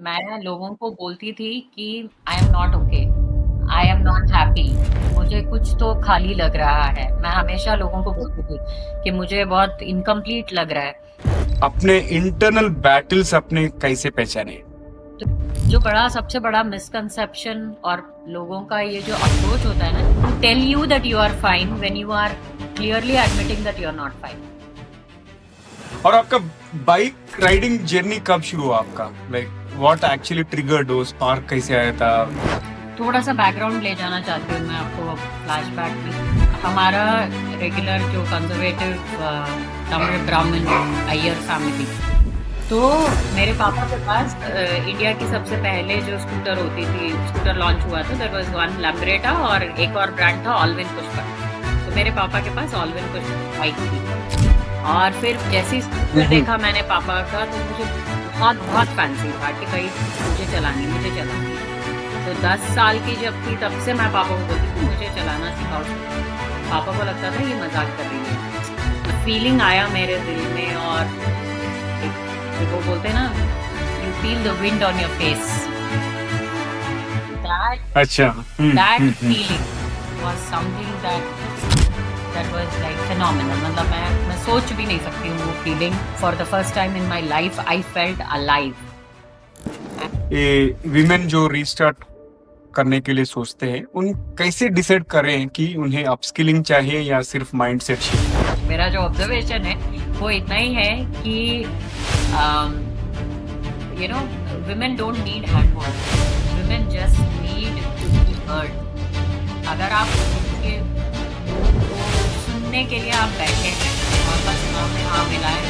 मैं लोगों को बोलती थी कि आई am not okay, I am not happy, मुझे कुछ तो खाली लग रहा है। मैं हमेशा लोगों को बोलती थी कि मुझे बहुत इनकम्प्लीट लग रहा है। अपने इंटरनल बैटल्स अपने कैसे पहचाने? तो जो सबसे बड़ा मिसकंसेप्शन और लोगों का ये जो अप्रोच होता है ना, to tell you that you are fine when you are clearly admitting that you are not fine. और आपका बाइक राइडिंग जर्नी कब शुरू हुआ आपका? Like what actually triggered? वो स्पार्क कैसे आया था? थोड़ा सा बैकग्राउंड ले जाना चाहती हूँ मैं आपको, फ्लैशबैक में। हमारा रेगुलर जो कंजर्वेटिव तमिल ब्राह्मण अय्यर फैमिली, तो मेरे पापा के पास इंडिया की सबसे पहले जो स्कूटर होती थी, स्कूटर लॉन्च हुआ था, देयर वाज वन लैम्ब्रेटा और एक और ब्रांड था ऑलविन पुष्कर। तो मेरे पापा के पास ऑलविन पुष्कर बाइक थी, और फिर जैसे ही स्कूटर देखा मैंने पापा का, तो मुझे बहुत बहुत फैंसी था कि भाई मुझे चलानी। तो 10 साल की जब थी तब से मैं पापा को बोलती थी मुझे चलाना सिखाओ। पापा को लगता था ये मजाक कर रही है। फीलिंग आया मेरे दिल में, और वो बोलते हैं ना, you feel the wind on your face, अच्छा। That feeling was something that was like phenomenal. मतलब मैं सोच भी नहीं सकती हूँ वो फीलिंग। For the first time in my life I felt alive. ये विमेन जो रीस्टार्ट करने के लिए सोचते हैं, उन कैसे डिसाइड करें कि उन्हें अपस्किलिंग चाहिए या सिर्फ माइंडसेट शिफ्ट? मेरा जो ऑब्जर्वेशन है वो इतना ही है कि you know, women don't need hand holding, women just need to be heard। अगर आप उनके को सुनने के लिए आप बैठे हैं और बस आपने हाँ मिलाए,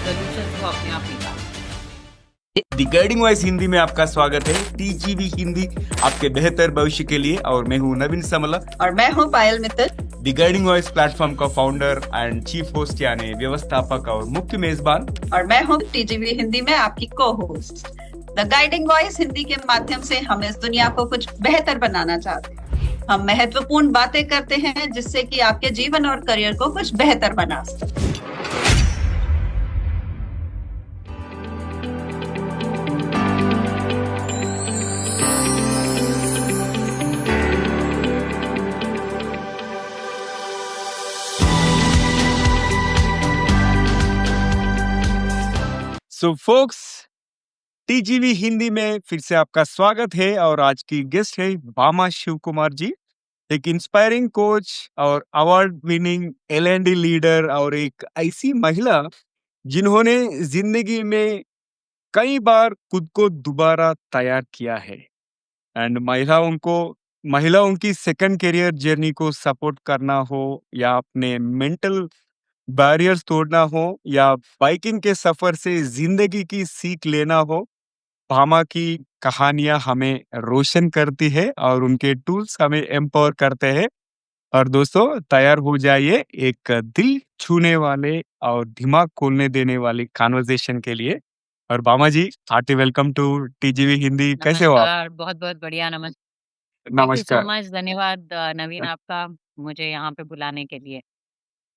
सोल्यूशन को अपने आप निकाल। द गाइडिंग वॉइस हिंदी में आपका स्वागत है। टीजीवी हिंदी आपके बेहतर भविष्य के लिए, और मैं हूँ नवीन समला और मैं हूँ Payal Mittal. The guiding voice platform का फाउंडर एंड चीफ होस्ट यानी व्यवस्थापक और मुख्य मेजबान। और मैं हूँ टीजीवी हिंदी में आपकी को host. The guiding voice Hindi के माध्यम से हम इस दुनिया को कुछ बेहतर बनाना चाहते हैं। हम महत्वपूर्ण बातें करते हैं जिससे कि आपके जीवन और करियर को कुछ बेहतर बना सके। सो फोक्स, टीजीवी हिंदी में फिर से आपका स्वागत है, और आज की गेस्ट है भामा शिव कुमार जी, एक इंस्पायरिंग कोच और अवार्ड विनिंग एल&डी लीडर, और एक ऐसी महिला जिन्होंने जिंदगी में कई बार खुद को दोबारा तैयार किया है। एंड महिलाओं की सेकंड करियर जर्नी को सपोर्ट करना हो, या अपने मेंटल बैरियर्स तोड़ना हो, या बाइकिंग के सफर से जिंदगी की सीख लेना हो, भामा की कहानियां हमें रोशन करती है और उनके टूल्स हमें एम्पावर करते हैं। और दोस्तों, तैयार हो जाइए एक दिल छूने वाले और दिमाग खोलने देने वाली कॉन्वर्सेशन के लिए। और Bhama ji, hearty welcome to TGV Hindi. कैसे हो आप? नमस्कार, बहुत बहुत बढ़िया। नमस्कार, थैंक यू सो नमस्कार। मच, धन्यवाद नवीन आपका मुझे यहाँ पे बुलाने के लिए।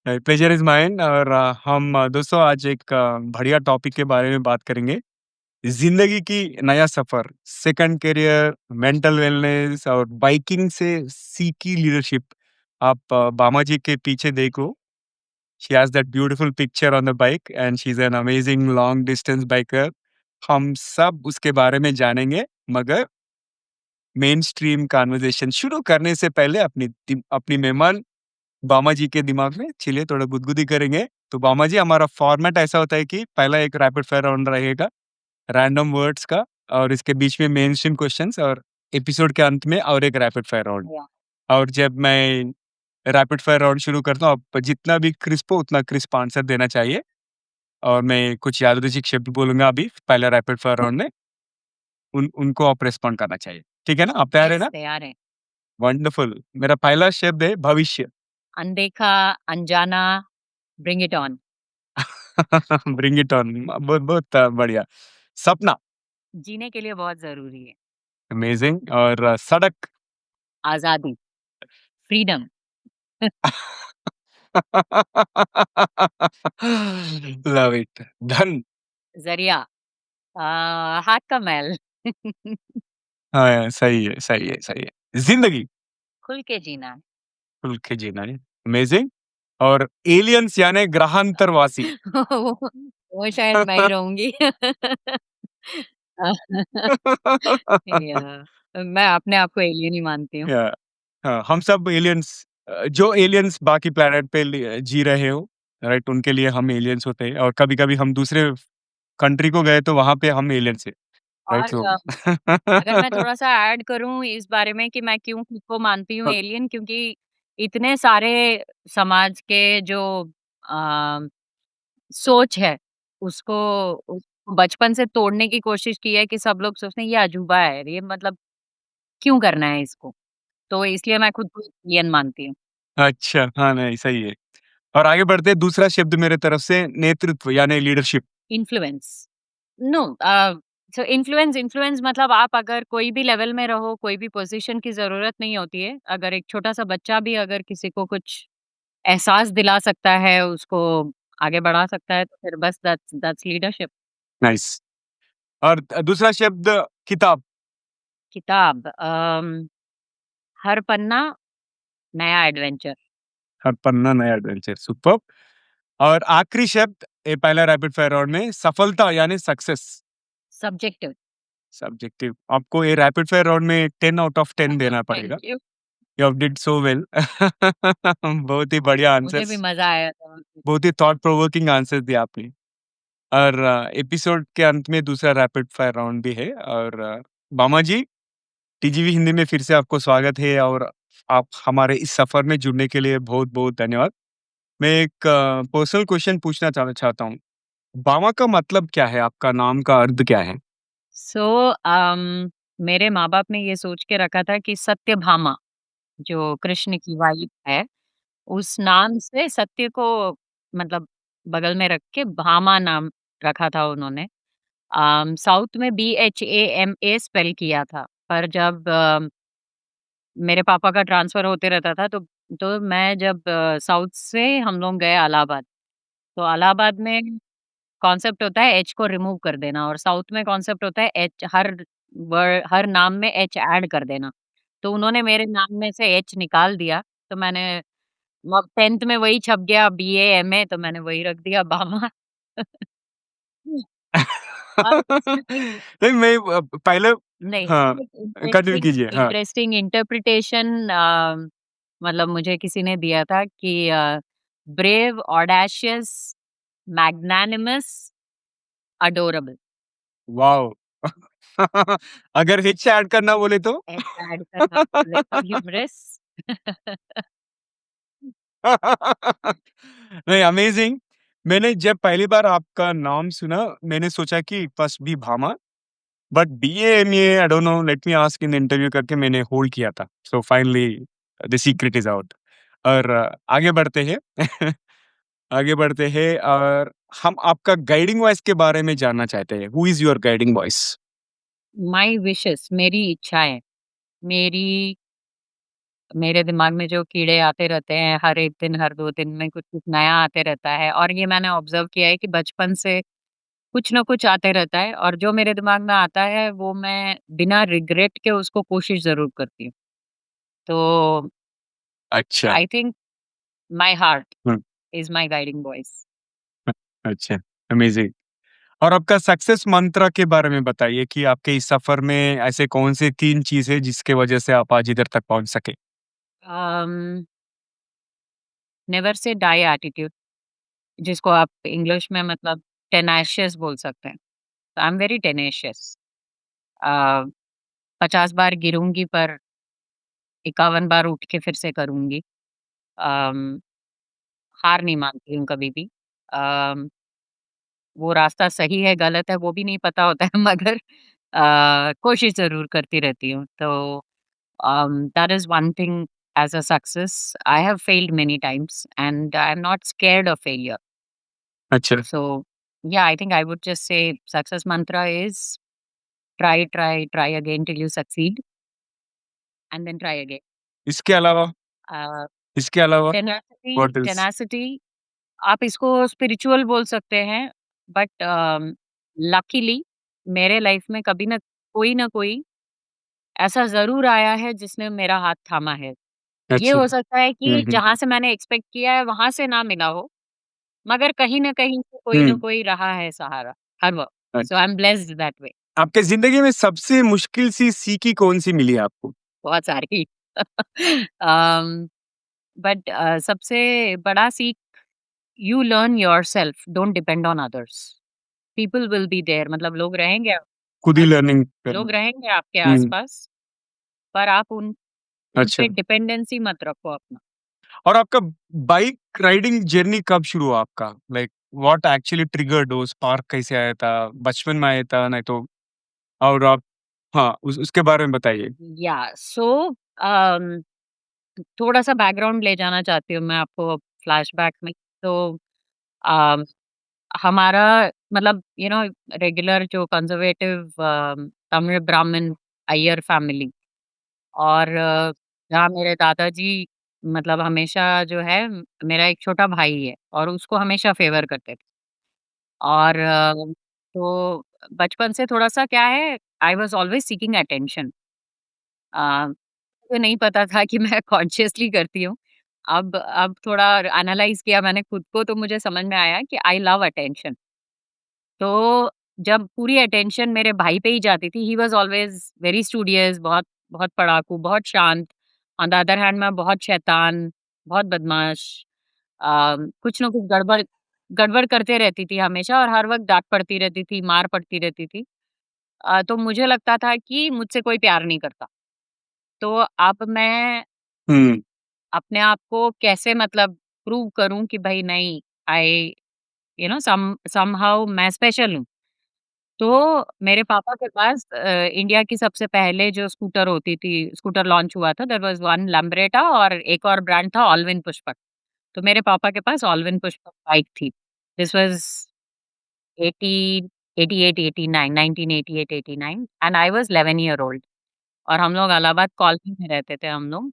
Pleasure is mine. और हम दोस्तों आज एक बढ़िया टॉपिक के बारे में बात करेंगे। जिंदगी की नया सफर, सेकंड करियर, मेंटल वेलनेस और बाइकिंग से सीखी लीडरशिप। आप बामा जी के पीछे देखो, she has that beautiful picture on the bike and she is an amazing long distance biker. हम सब उसके बारे में जानेंगे, मगर मेन स्ट्रीम कॉन्वर्जेशन शुरू करने से पहले अपनी मेहमान बामा जी के दिमाग में चलिए थोड़ा गुदगुदी करेंगे। तो बामा जी, हमारा फॉर्मेट ऐसा होता है कि पहला एक रैपिड फायर राउंड रहेगा रैंडम वर्ड्स का, और इसके बीच में मेन स्ट्रीम क्वेश्चंस, और एपिसोड के अंत में और एक रैपिड फायर राउंड। और जब मैं रैपिड फायर राउंड शुरू करता हूँ, आप जितना भी क्रिस्प हो उतना क्रिस्प आंसर देना चाहिए। और मैं कुछ यादृच्छिक शब्द बोलूंगा अभी पहले रैपिड फायर राउंड में, उनको आप रेस्पॉन्ड करना चाहिए। ठीक है ना? आप तैयार है यस, ना? तैयार है। वंडरफुल। मेरा पहला शब्द है भविष्य। अनदेखा, अनजाना, bring it on. Bring it on. बहुत बहुत बढ़िया। सपना। जीने के लिए बहुत जरूरी है। अमेजिंग। और सड़क। आजादी, फ्रीडम। Love it. धन। जरिया, हाथ का मैल। हाँ, सही है, सही है, सही है। ज़िंदगी खुल के जीना है। खुल के जीना है, अमेज़िंग। और एलियंस यानी ग्रहांतरवासी। वो शायद मैं ही रहूँगी। या मैं अपने आप को एलियन ही मानती हूँ। या हाँ, हम सब एलियंस जो एलियंस बाकी प्लैनेट पे जी रहे हो, राइट? उनके लिए हम एलियंस होते हैं और कभी-कभी हम दूसरे कंट्री को गए तो वहाँ पे हम एलियंस हैं, राइट? और सो अगर मैं थोड़ा-सा ऐड करूँ इस बारे में कि मैं क्यों खुद को मानती हूँ एलियन, क्योंकि इतने सारे समाज के जो अ, सोच है, उसको उसको बचपन से तोड़ने की कोशिश की है कि सब लोग सोचते हैं ये अजूबा है, ये मतलब क्यों करना है इसको? तो इसलिए मैं खुद को एलियन मानती हूँ। अच्छा, हाँ, नहीं, सही है। और आगे बढ़ते हैं, दूसरा शब्द मेरे तरफ से नेतृत्व यानी लीडरशिप। इन्फ्लुएंस। नो सो इन्फ्लुएंस इन्फ्लुएंस मतलब आप अगर कोई भी लेवल में रहो, कोई भी पोज़ीशन की ज़रूरत नहीं होती है। अगर एक छोटा-सा बच्चा भी अगर किसी को कुछ एहसास दिला सकता है, उसको आगे बढ़ा सकता है, तो फिर बस दैट्स लीडरशिप। नाइस। और दूसरा शब्द किताब। किताब हर पन्ना नया एडवेंचर। हर पन्ना नया एडवेंचर, सुपर्ब! और आखिरी शब्द पहला रैपिड फायर राउंड में सफलता यानी सक्सेस। सब्जेक्टिव। सब्जेक्टिव। आपको ये रैपिड फायर राउंड में 10 आउट ऑफ 10 देना थैंक पड़ेगा। You. You have did so well. बहुत ही बढ़िया मुझे भी आंसर्स, मज़ा आया था। बहुत ही थॉट प्रोवोकिंग आंसर्स दिए आपने। और एपिसोड के अंत में दूसरा रैपिड फायर राउंड भी है। और बामा जी, टीजीवी हिंदी में फिर से आपको स्वागत है और आप हमारे इस सफर में जुड़ने के लिए बहुत-बहुत धन्यवाद। मैं एक पर्सनल क्वेश्चन पूछना चाहता हूँ। बामा का मतलब क्या है? आपका नाम का अर्थ क्या है? सो मेरे माँ-बाप ने ये सोच के रखा था कि सत्यभामा जो कृष्ण की वाइफ है, उस नाम से सत्य को मतलब बगल में रख के भामा नाम रखा था उन्होंने। साउथ में BHAMA स्पेल किया था, पर जब मेरे पापा का ट्रांसफ़र होते रहता था तो मैं जब साउथ से हम लोग गए इलाहाबाद, तो इलाहाबाद में कॉन्सेप्ट होता है एच को रिमूव कर देना और साउथ में कॉन्सेप्ट होता है एच हर नाम में एच ऐड कर देना। तो उन्होंने मेरे नाम में से एच निकाल दिया, तो मैंने अब 10th में वही छप गया BAMA तो मैंने वही रख दिया बामा। और इसमें एक नहीं, मैं पहले नहीं, हाँ, इसमें एक कंटिन्यू इंटरेस्टिंग कीजिए। हाँ। इंटरेस्टिंग इंटरप्रिटेशन मतलब मुझे किसी ने दिया था कि brave, audacious, magnanimous, adorable. Wow! अगर हिच ऐड करना बोले तो? एच ऐड करना बोले तो ह्यूमरस। नहीं, अमेजिंग। मैंने जब पहली बार आपका नाम सुना, मैंने सोचा कि it must be Bhama, but BMA I don't know, let me ask in interview करके मैंने होल्ड किया था। So finally the secret is out. और आगे बढ़ते हैं। आगे बढ़ते हैं और हम आपका गाइडिंग वॉइस के बारे में जानना चाहते हैं। Who is your guiding voice? My wishes मेरी इच्छाएँ, मेरी मेरे दिमाग में जो कीड़े आते रहते हैं, हर 1 दिन, हर 2 दिन में कुछ-कुछ नया आते रहता है और ये मैंने ऑब्ज़र्व किया है कि बचपन से कुछ ना कुछ आते रहता है और जो मेरे दिमाग में आता है, वो मैं बिना रिग्रेट के उसको कोशिश ज़रूर करती हूँ। तो अच्छा। I think my heart hmm, is my guiding voice. अच्छा, अमेजिंग। और आपका सक्सेस मंत्र के बारे में बताइए कि आपके इस सफर में ऐसे कौन से 3 चीज़ है जिसके वजह से आप आज इधर तक पहुँच सके? Um, never say die attitude जिसको आप इंग्लिश में मतलब टेनाशियस बोल सकते हैं। I am very tenacious. Uh, 50 बार गिरूँगी पर 51 बार उठ के फिर से करूँगी। अम, हार नहीं मानती हूँ कभी भी। अम, वो रास्ता सही है, गलत है वो भी नहीं पता होता है मगर कोशिश ज़रूर करती रहती हूँ। तो that is one thing as a success. I have failed many times and I'm not scared of failure. अच्छा, So yeah, I think I would just say success mantra is try, try, try again till you succeed and then try again. इसके अलावा Uh, इसके अलावा tenacity what else? Tenacity आप इसको spiritual बोल सकते हैं बट लकीली मेरे लाइफ में कभी ना कोई ऐसा ज़रूर आया है जिसने मेरा हाथ थामा है। ये अच्छा। हो सकता है कि हम्म। जहाँ से मैंने एक्सपेक्ट किया है वहाँ से ना मिला हो, मगर कहीं न कहीं से कोई न हम्म। कोई रहा है सहारा हर वक़्त। सो अच्छा। I am blessed that way. आपके जिंदगी में सबसे मुश्किल सी सीखी कौन सी मिली आपको? बहुत सारी। अम, बट सबसे बड़ा सीख, you learn yourself, don't depend on others. People will be there, मतलब खुद ही लर्निंग करना। लोग रहेंगे आपके हम्म। आस-पास, पर आप उन अच्छा। पे डिपेंडेंसी मत रखो अपना। और आपका बाइक राइडिंग जर्नी कब शुरू हुआ आपका? लाइक व्हाट एक्चुअली ट्रिगर्ड, वो स्पार्क कैसे आया था? बचपन में आया था नहीं तो? और आप, हाँ, उसके बारे में बताइए। या सो अम, थोड़ा-सा बैकग्राउंड ले जाना चाहती हूँ मैं आपको फ्लैशबैक में। तो अम, हमारा मतलब रेगुलर जो कंज़र्वेटिव तमिल ब्राह्मण अय्यर फैमिली, और जहाँ मेरे दादाजी मतलब हमेशा जो है, मेरा एक छोटा भाई है और उसको हमेशा फ़ेवर करते थे। और तो बचपन से थोड़ा-सा क्या है, I was always seeking attention. मुझे नहीं पता था कि मैं कॉन्शियसली करती हूँ। अब थोड़ा एनालाइज़ किया मैंने खुद को, तो मुझे समझ में आया कि आई लव अटेंशन। तो जब पूरी अटेंशन मेरे भाई पे ही जाती थी, he was always very studious, बहुत बहुत पढ़ाकू, बहुत शांत। ऑन द अदर हैंड मैं बहुत शैतान, बहुत बदमाश। कुछ ना कुछ गड़बड़ गड़बड़ करते रहती थी हमेशा, और हर वक़्त डाँट पड़ती रहती थी, मार पड़ती रहती थी। तो मुझे लगता था कि मुझसे कोई प्यार नहीं करता। तो अब मैं हम्म। अपने आप को कैसे मतलब प्रूव करूँ कि भई नहीं, आई समहाउ मैं स्पेशल हूँ। तो मेरे पापा के पास इंडिया की सबसे पहले जो स्कूटर होती थी, स्कूटर लॉन्च हुआ था, देयर वाज़ वन लैम्ब्रेटा और एक और ब्रांड था ऑलविन पुष्पक। तो मेरे पापा के पास ऑलविन पुष्पक बाइक थी। This was 80 88-89 1988-89, and I was 11 year old, और हम लोग इलाहाबाद कॉलोनी में रहते थे हम लोग।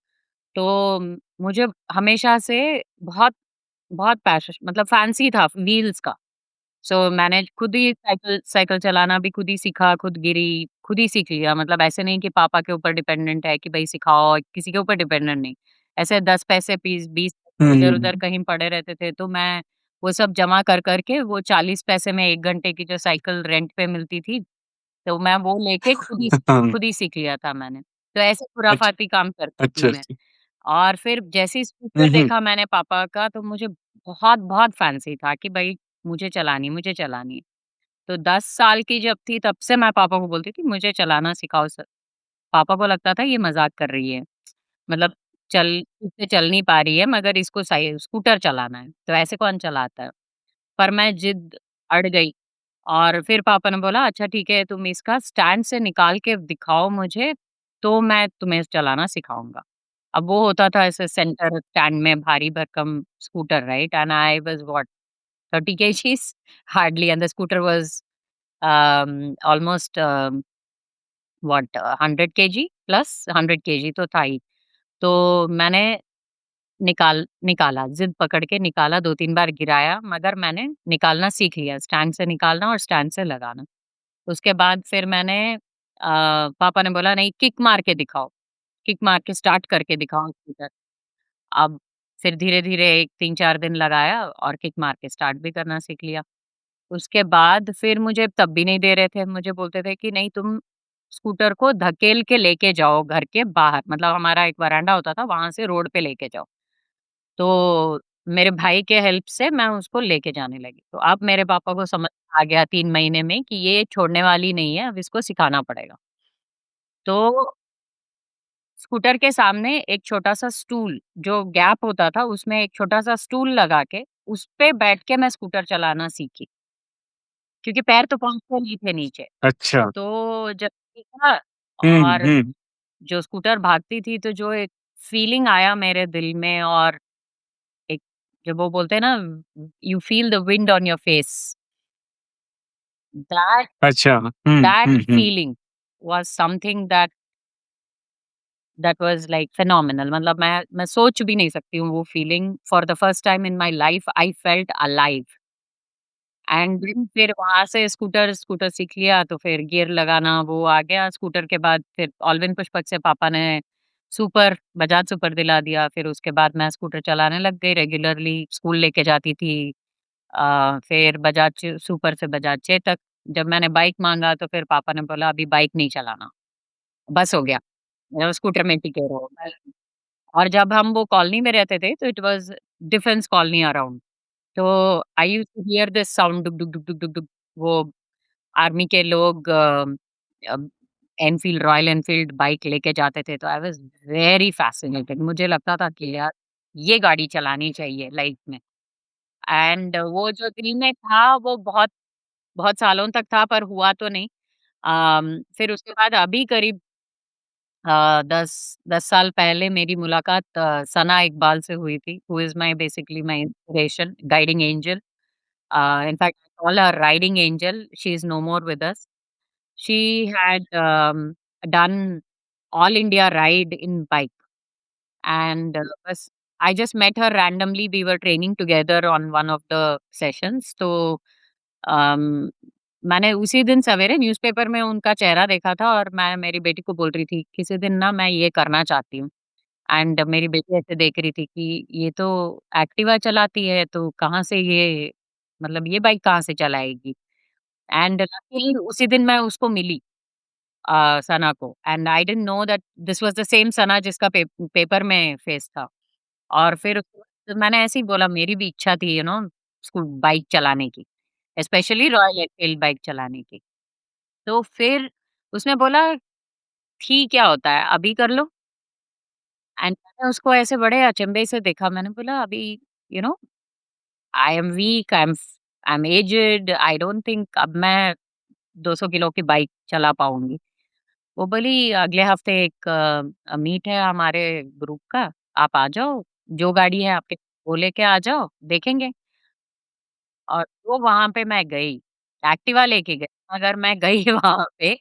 तो मुझे हमेशा से बहुत बहुत मतलब फैंसी था व्हील्स का। सो मैंने खुद ही साइकिल साइकिल चलाना भी खुद ही सीखा, खुद गिरी, खुद ही सीख लिया। मतलब ऐसे नहीं कि पापा के ऊपर डिपेंडेंट है कि भई सिखाओ, किसी के ऊपर डिपेंडेंट नहीं। ऐसे 10 पैसे, 20 इधर-उधर हम्म। कहीं पड़े रहते थे, तो मैं वो सब जमा कर के वो 40 पैसे में 1 घंटे की जो साइकिल रेंट पे मिलती थी, तो मैं वो लेके हाँ। खुद ही सीख लिया था मैंने। तो ऐसे अच्छा। खुराफाती काम करती थी अच्छा। मैं। अच्छा। और फिर जैसे ही स्कूटर हम्म। देखा मैंने पापा का, तो मुझे बहुत बहुत फैंसी था कि भई मुझे चलानी है, मुझे चलानी है। तो 10 साल की जब थी तब से मैं पापा को बोलती थी मुझे चलाना सिखाओ सर। पापा को लगता था ये मज़ाक कर रही है। मतलब ठीक से चल नहीं पा रही है, मगर इसको स्कूटर चलाना है, तो ऐसे कौन चलाता है? पर मैं जिद अड़ गई, और फिर पापा ने बोला अच्छा ठीक है, तुम इसका स्टैंड से निकाल के दिखाओ मुझे, तो मैं तुम्हें चलाना सिखाऊँगा। अब वो होता था ऐसे सेंटर स्टैंड में भारी भरकम scooter, right? And I was what 30 kgs hardly, and the scooter was almost 100 KG plus 100 KG तो था ही। तो मैंने निकाला, ज़िद पकड़ के निकाला, 2-3 बार गिराया, मगर मैंने निकालना सीख लिया, स्टैंड से निकालना और स्टैंड से लगाना। उसके बाद फिर मैंने पापा ने बोला नहीं, किक मार के दिखाओ, किक मार के स्टार्ट करके दिखाओ स्कूटर। अब फिर धीरे-धीरे 1 3-4 दिन लगाया और किक मार के स्टार्ट भी करना सीख लिया। उसके बाद फिर मुझे तब भी नहीं दे रहे थे, मुझे बोलते थे कि नहीं, तुम स्कूटर को धकेल के लेके जाओ घर के बाहर, मतलब हमारा एक वरांडा होता था, वहाँ से रोड पे लेके जाओ। तो मेरे भाई के हेल्प से मैं उसको लेके जाने लगी। तो अब मेरे पापा को समझ आ गया 3 महीने में कि ये छोड़ने वाली नहीं है, अब इसको सिखाना पड़ेगा। तो स्कूटर के सामने एक छोटा-सा स्टूल, जो गैप होता था उसमें एक छोटा-सा स्टूल लगा के, उसपे बैठ के मैं स्कूटर चलाना सीखी, क्योंकि पैर तो पहुँचते नहीं थे नीचे। अच्छा। तो जब सीखा, हम्म। और हम्म। जो स्कूटर भागती थी, तो जो एक फीलिंग आया मेरे दिल में, और एक जब वो बोलते हैं ना, you feel the wind on your face, that अच्छा। That hmm. Feeling was something that was like phenomenal. मतलब मैं सोच भी नहीं सकती हूँ वो फीलिंग। For the first time in my life I felt alive, and फिर वहाँ से स्कूटर स्कूटर सीख लिया, तो फिर गियर लगाना वो आ गया। स्कूटर के बाद फिर ऑलविन पुष्पक से पापा ने सुपर, बजाज सुपर दिला दिया। फिर उसके बाद मैं स्कूटर चलाने लग गई, रेगुलरली स्कूल लेके जाती थी। फिर बजाज सुपर से बजाज चेतक। जब मैंने बाइक माँगा तो फिर पापा ने बोला अभी बाइक नहीं चलाना, बस हो गया, स्कूटर में टिके रहो। और जब हम वो कॉलोनी में रहते थे तो it was defence colony around. तो I used to hear this sound, डुक, डुक, डुक, डुक, डुक, डुक। वो आर्मी के लोग एनफील्ड, रॉयल एनफील्ड बाइक लेके जाते थे, तो आई वाज़ वेरी fascinated। मुझे लगता था कि यार ये गाड़ी चलानी चाहिए लाइफ में। एंड वो जो दिल में था वो बहुत बहुत सालों तक था, पर हुआ तो नहीं। फिर उसके बाद अभी करीब 10 साल पहले मेरी मुलाकात सना इकबाल से हुई थी, who is my basically my inspiration, guiding angel. In fact, I call her riding angel. She is no more with us. She had done all India ride in bike, and I just met her randomly. We were training together on one of the sessions. तो um, मैंने उसी दिन सवेरे newspaper में उनका चेहरा देखा था, और मैं मेरी बेटी को बोल रही थी किसी दिन ना मैं ये करना चाहती हूँ। एंड मेरी बेटी ऐसे देख रही थी कि ये तो एक्टिवा चलाती है, तो कहाँ से ये, मतलब ये बाइक कहाँ से चलाएगी। एंड लकीली उसी दिन मैं उसको मिली, सना को। And I didn't know that this was the same Sana जिसका पेपर में फेस था। और फिर उसके बाद मैंने ऐसे ही बोला मेरी भी इच्छा थी बाइक चलाने की, स्पेशली रॉयल एनफील्ड बाइक चलाने की। तो फिर उसने बोला ठीक क्या होता है, अभी कर लो। एंड मैंने उसको ऐसे बड़े अचंभे से देखा, मैंने बोला अभी you know I am weak, I am aged, I don't think अब मैं 200 किलो की बाइक चला पाऊँगी। वो बोली अगले हफ्ते एक मीट है हमारे ग्रुप का, आप आ जाओ, जो गाड़ी है आपके वो लेके आ जाओ, देखेंगे। और वो वहाँ पे मैं गई, एक्टिवा लेके गई, मगर मैं गई वहाँ पे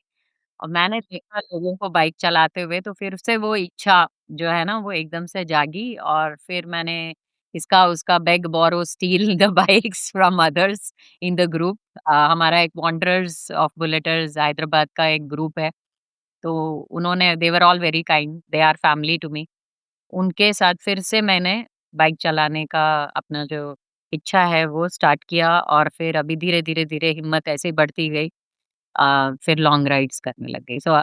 और मैंने देखा लोगों को बाइक चलाते हुए, तो फिर से वो इच्छा जो है ना वो एकदम से जागी। और फिर मैंने इसका उसका beg borrow steal the bikes from others in the group. हमारा एक वॉन्डरर्स ऑफ बुलेटर्स हैदराबाद का एक ग्रुप है, तो उन्होंने they were all very kind, they are family to me. उनके साथ फिर से मैंने बाइक चलाने का अपना जो इच्छा है वो स्टार्ट किया, और फिर अभी धीरे-धीरे हिम्मत ऐसे ही बढ़ती गई। फिर लॉन्ग राइड्स करने लग गई। सो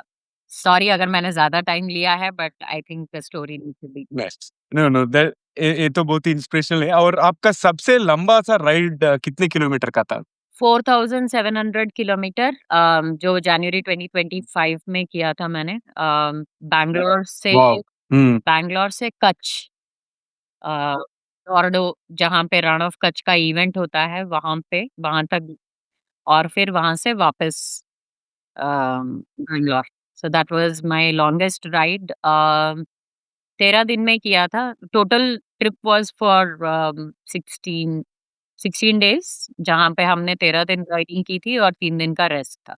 सॉरी अगर मैंने ज़्यादा टाइम लिया है, but I think the story needs to be nice. No, no, that ये तो बहुत ही इंस्पिरेशनल है। और आपका सबसे लंबा-सा राइड कितने किलोमीटर का था? 4700 किलोमीटर, जो जनवरी 2025 में किया था मैंने। वॉव! हुँ, बैंगलोर से कच्छ, अ, ऑर्डो, जहाँ पे रण ऑफ कच्छ का इवेंट होता है वहाँ तक, और फिर वहाँ से वापस Bangalore. So that was my longest ride. 13 दिन में किया था। Total trip was for 16 days, जहाँ पे हमने 13 दिन राइडिंग की थी और 3 दिन का रेस्ट था।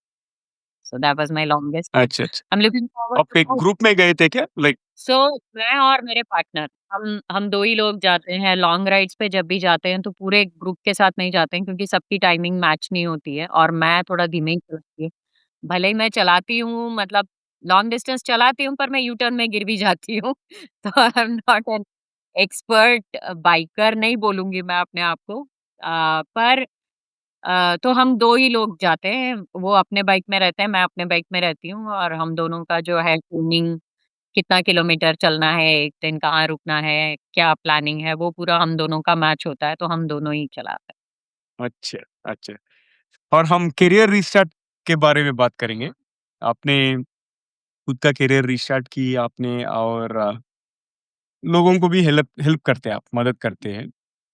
So that was my longest. अच्छा, अच्छा। आई एम लुकिंग फॉरवर्ड आप एक टू। ग्रुप में गए थे क्या? लाइक सो मैं और मेरे पार्टनर, हम 2 ही लोग जाते हैं लॉन्ग राइड्स पे। जब भी जाते हैं तो पूरे ग्रुप के साथ नहीं जाते हैं, क्योंकि सबकी टाइमिंग मैच नहीं होती है, और मैं थोड़ा धीमे ही चलाती हूँ। भले ही मैं चलाती हूँ, मतलब लॉन्ग डिस्टेंस चलाती हूँ, पर मैं यू टर्न में गिर भी जाती हूँ। तो आई am not an expert biker, नहीं बोलूँगी मैं अपने आप को। पर तो हम 2 ही लोग जाते हैं, वो अपने बाइक में रहते हैं, मैं अपने बाइक में रहती हूँ, और हम दोनों का जो है ट्यूनिंग, कितना किलोमीटर चलना है, 1 दिन कहाँ रुकना है, क्या प्लानिंग है, वो पूरा हम दोनों का मैच होता है, तो हम दोनों ही चलाते हैं। अच्छा, अच्छा। और हम करियर रिस्टार्ट के बारे में बात करेंगे। आपने खुद का करियर रिस्टार्ट की आपने, और लोगों को भी हेल्प हेल्प करते हैं आप, मदद करते हैं।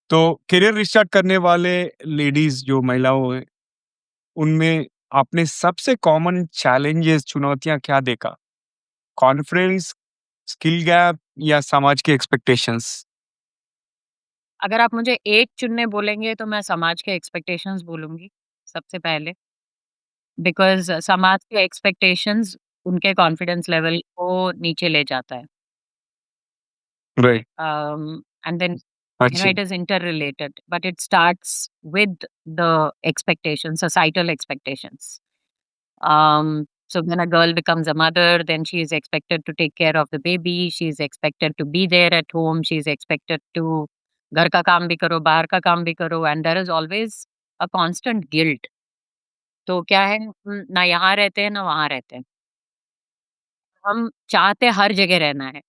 तो करियर रिस्टार्ट करने वाले लेडीज़ जो महिलाओं हैं, उनमें आपने सबसे कॉमन चैलेंजेस, चुनौतियाँ क्या देखा? कॉन्फिडेंस, स्किल गैप या समाज के एक्सपेक्टेशंस? अगर आप मुझे एक चुनने बोलेंगे तो मैं समाज के एक्सपेक्टेशंस बोलूँगी, सबसे पहले। बिकॉज़ समाज के एक्सपेक्टेशंस उनके कॉन्फिडेंस लेवल को नीचे ले जाता है। राइट। एंड देन अच्छा। it is interrelated, but it starts with the expectations, societal expectations. So when a girl becomes a mother, then she is expected to take care of the baby. She is expected to be there at home. She is expected to घर का काम भी करो, बाहर का काम भी करो, and there is always a constant guilt. तो क्या है, ना यहाँ रहते हैं ना वहाँ रहते हैं, हम चाहते हर जगह रहना है।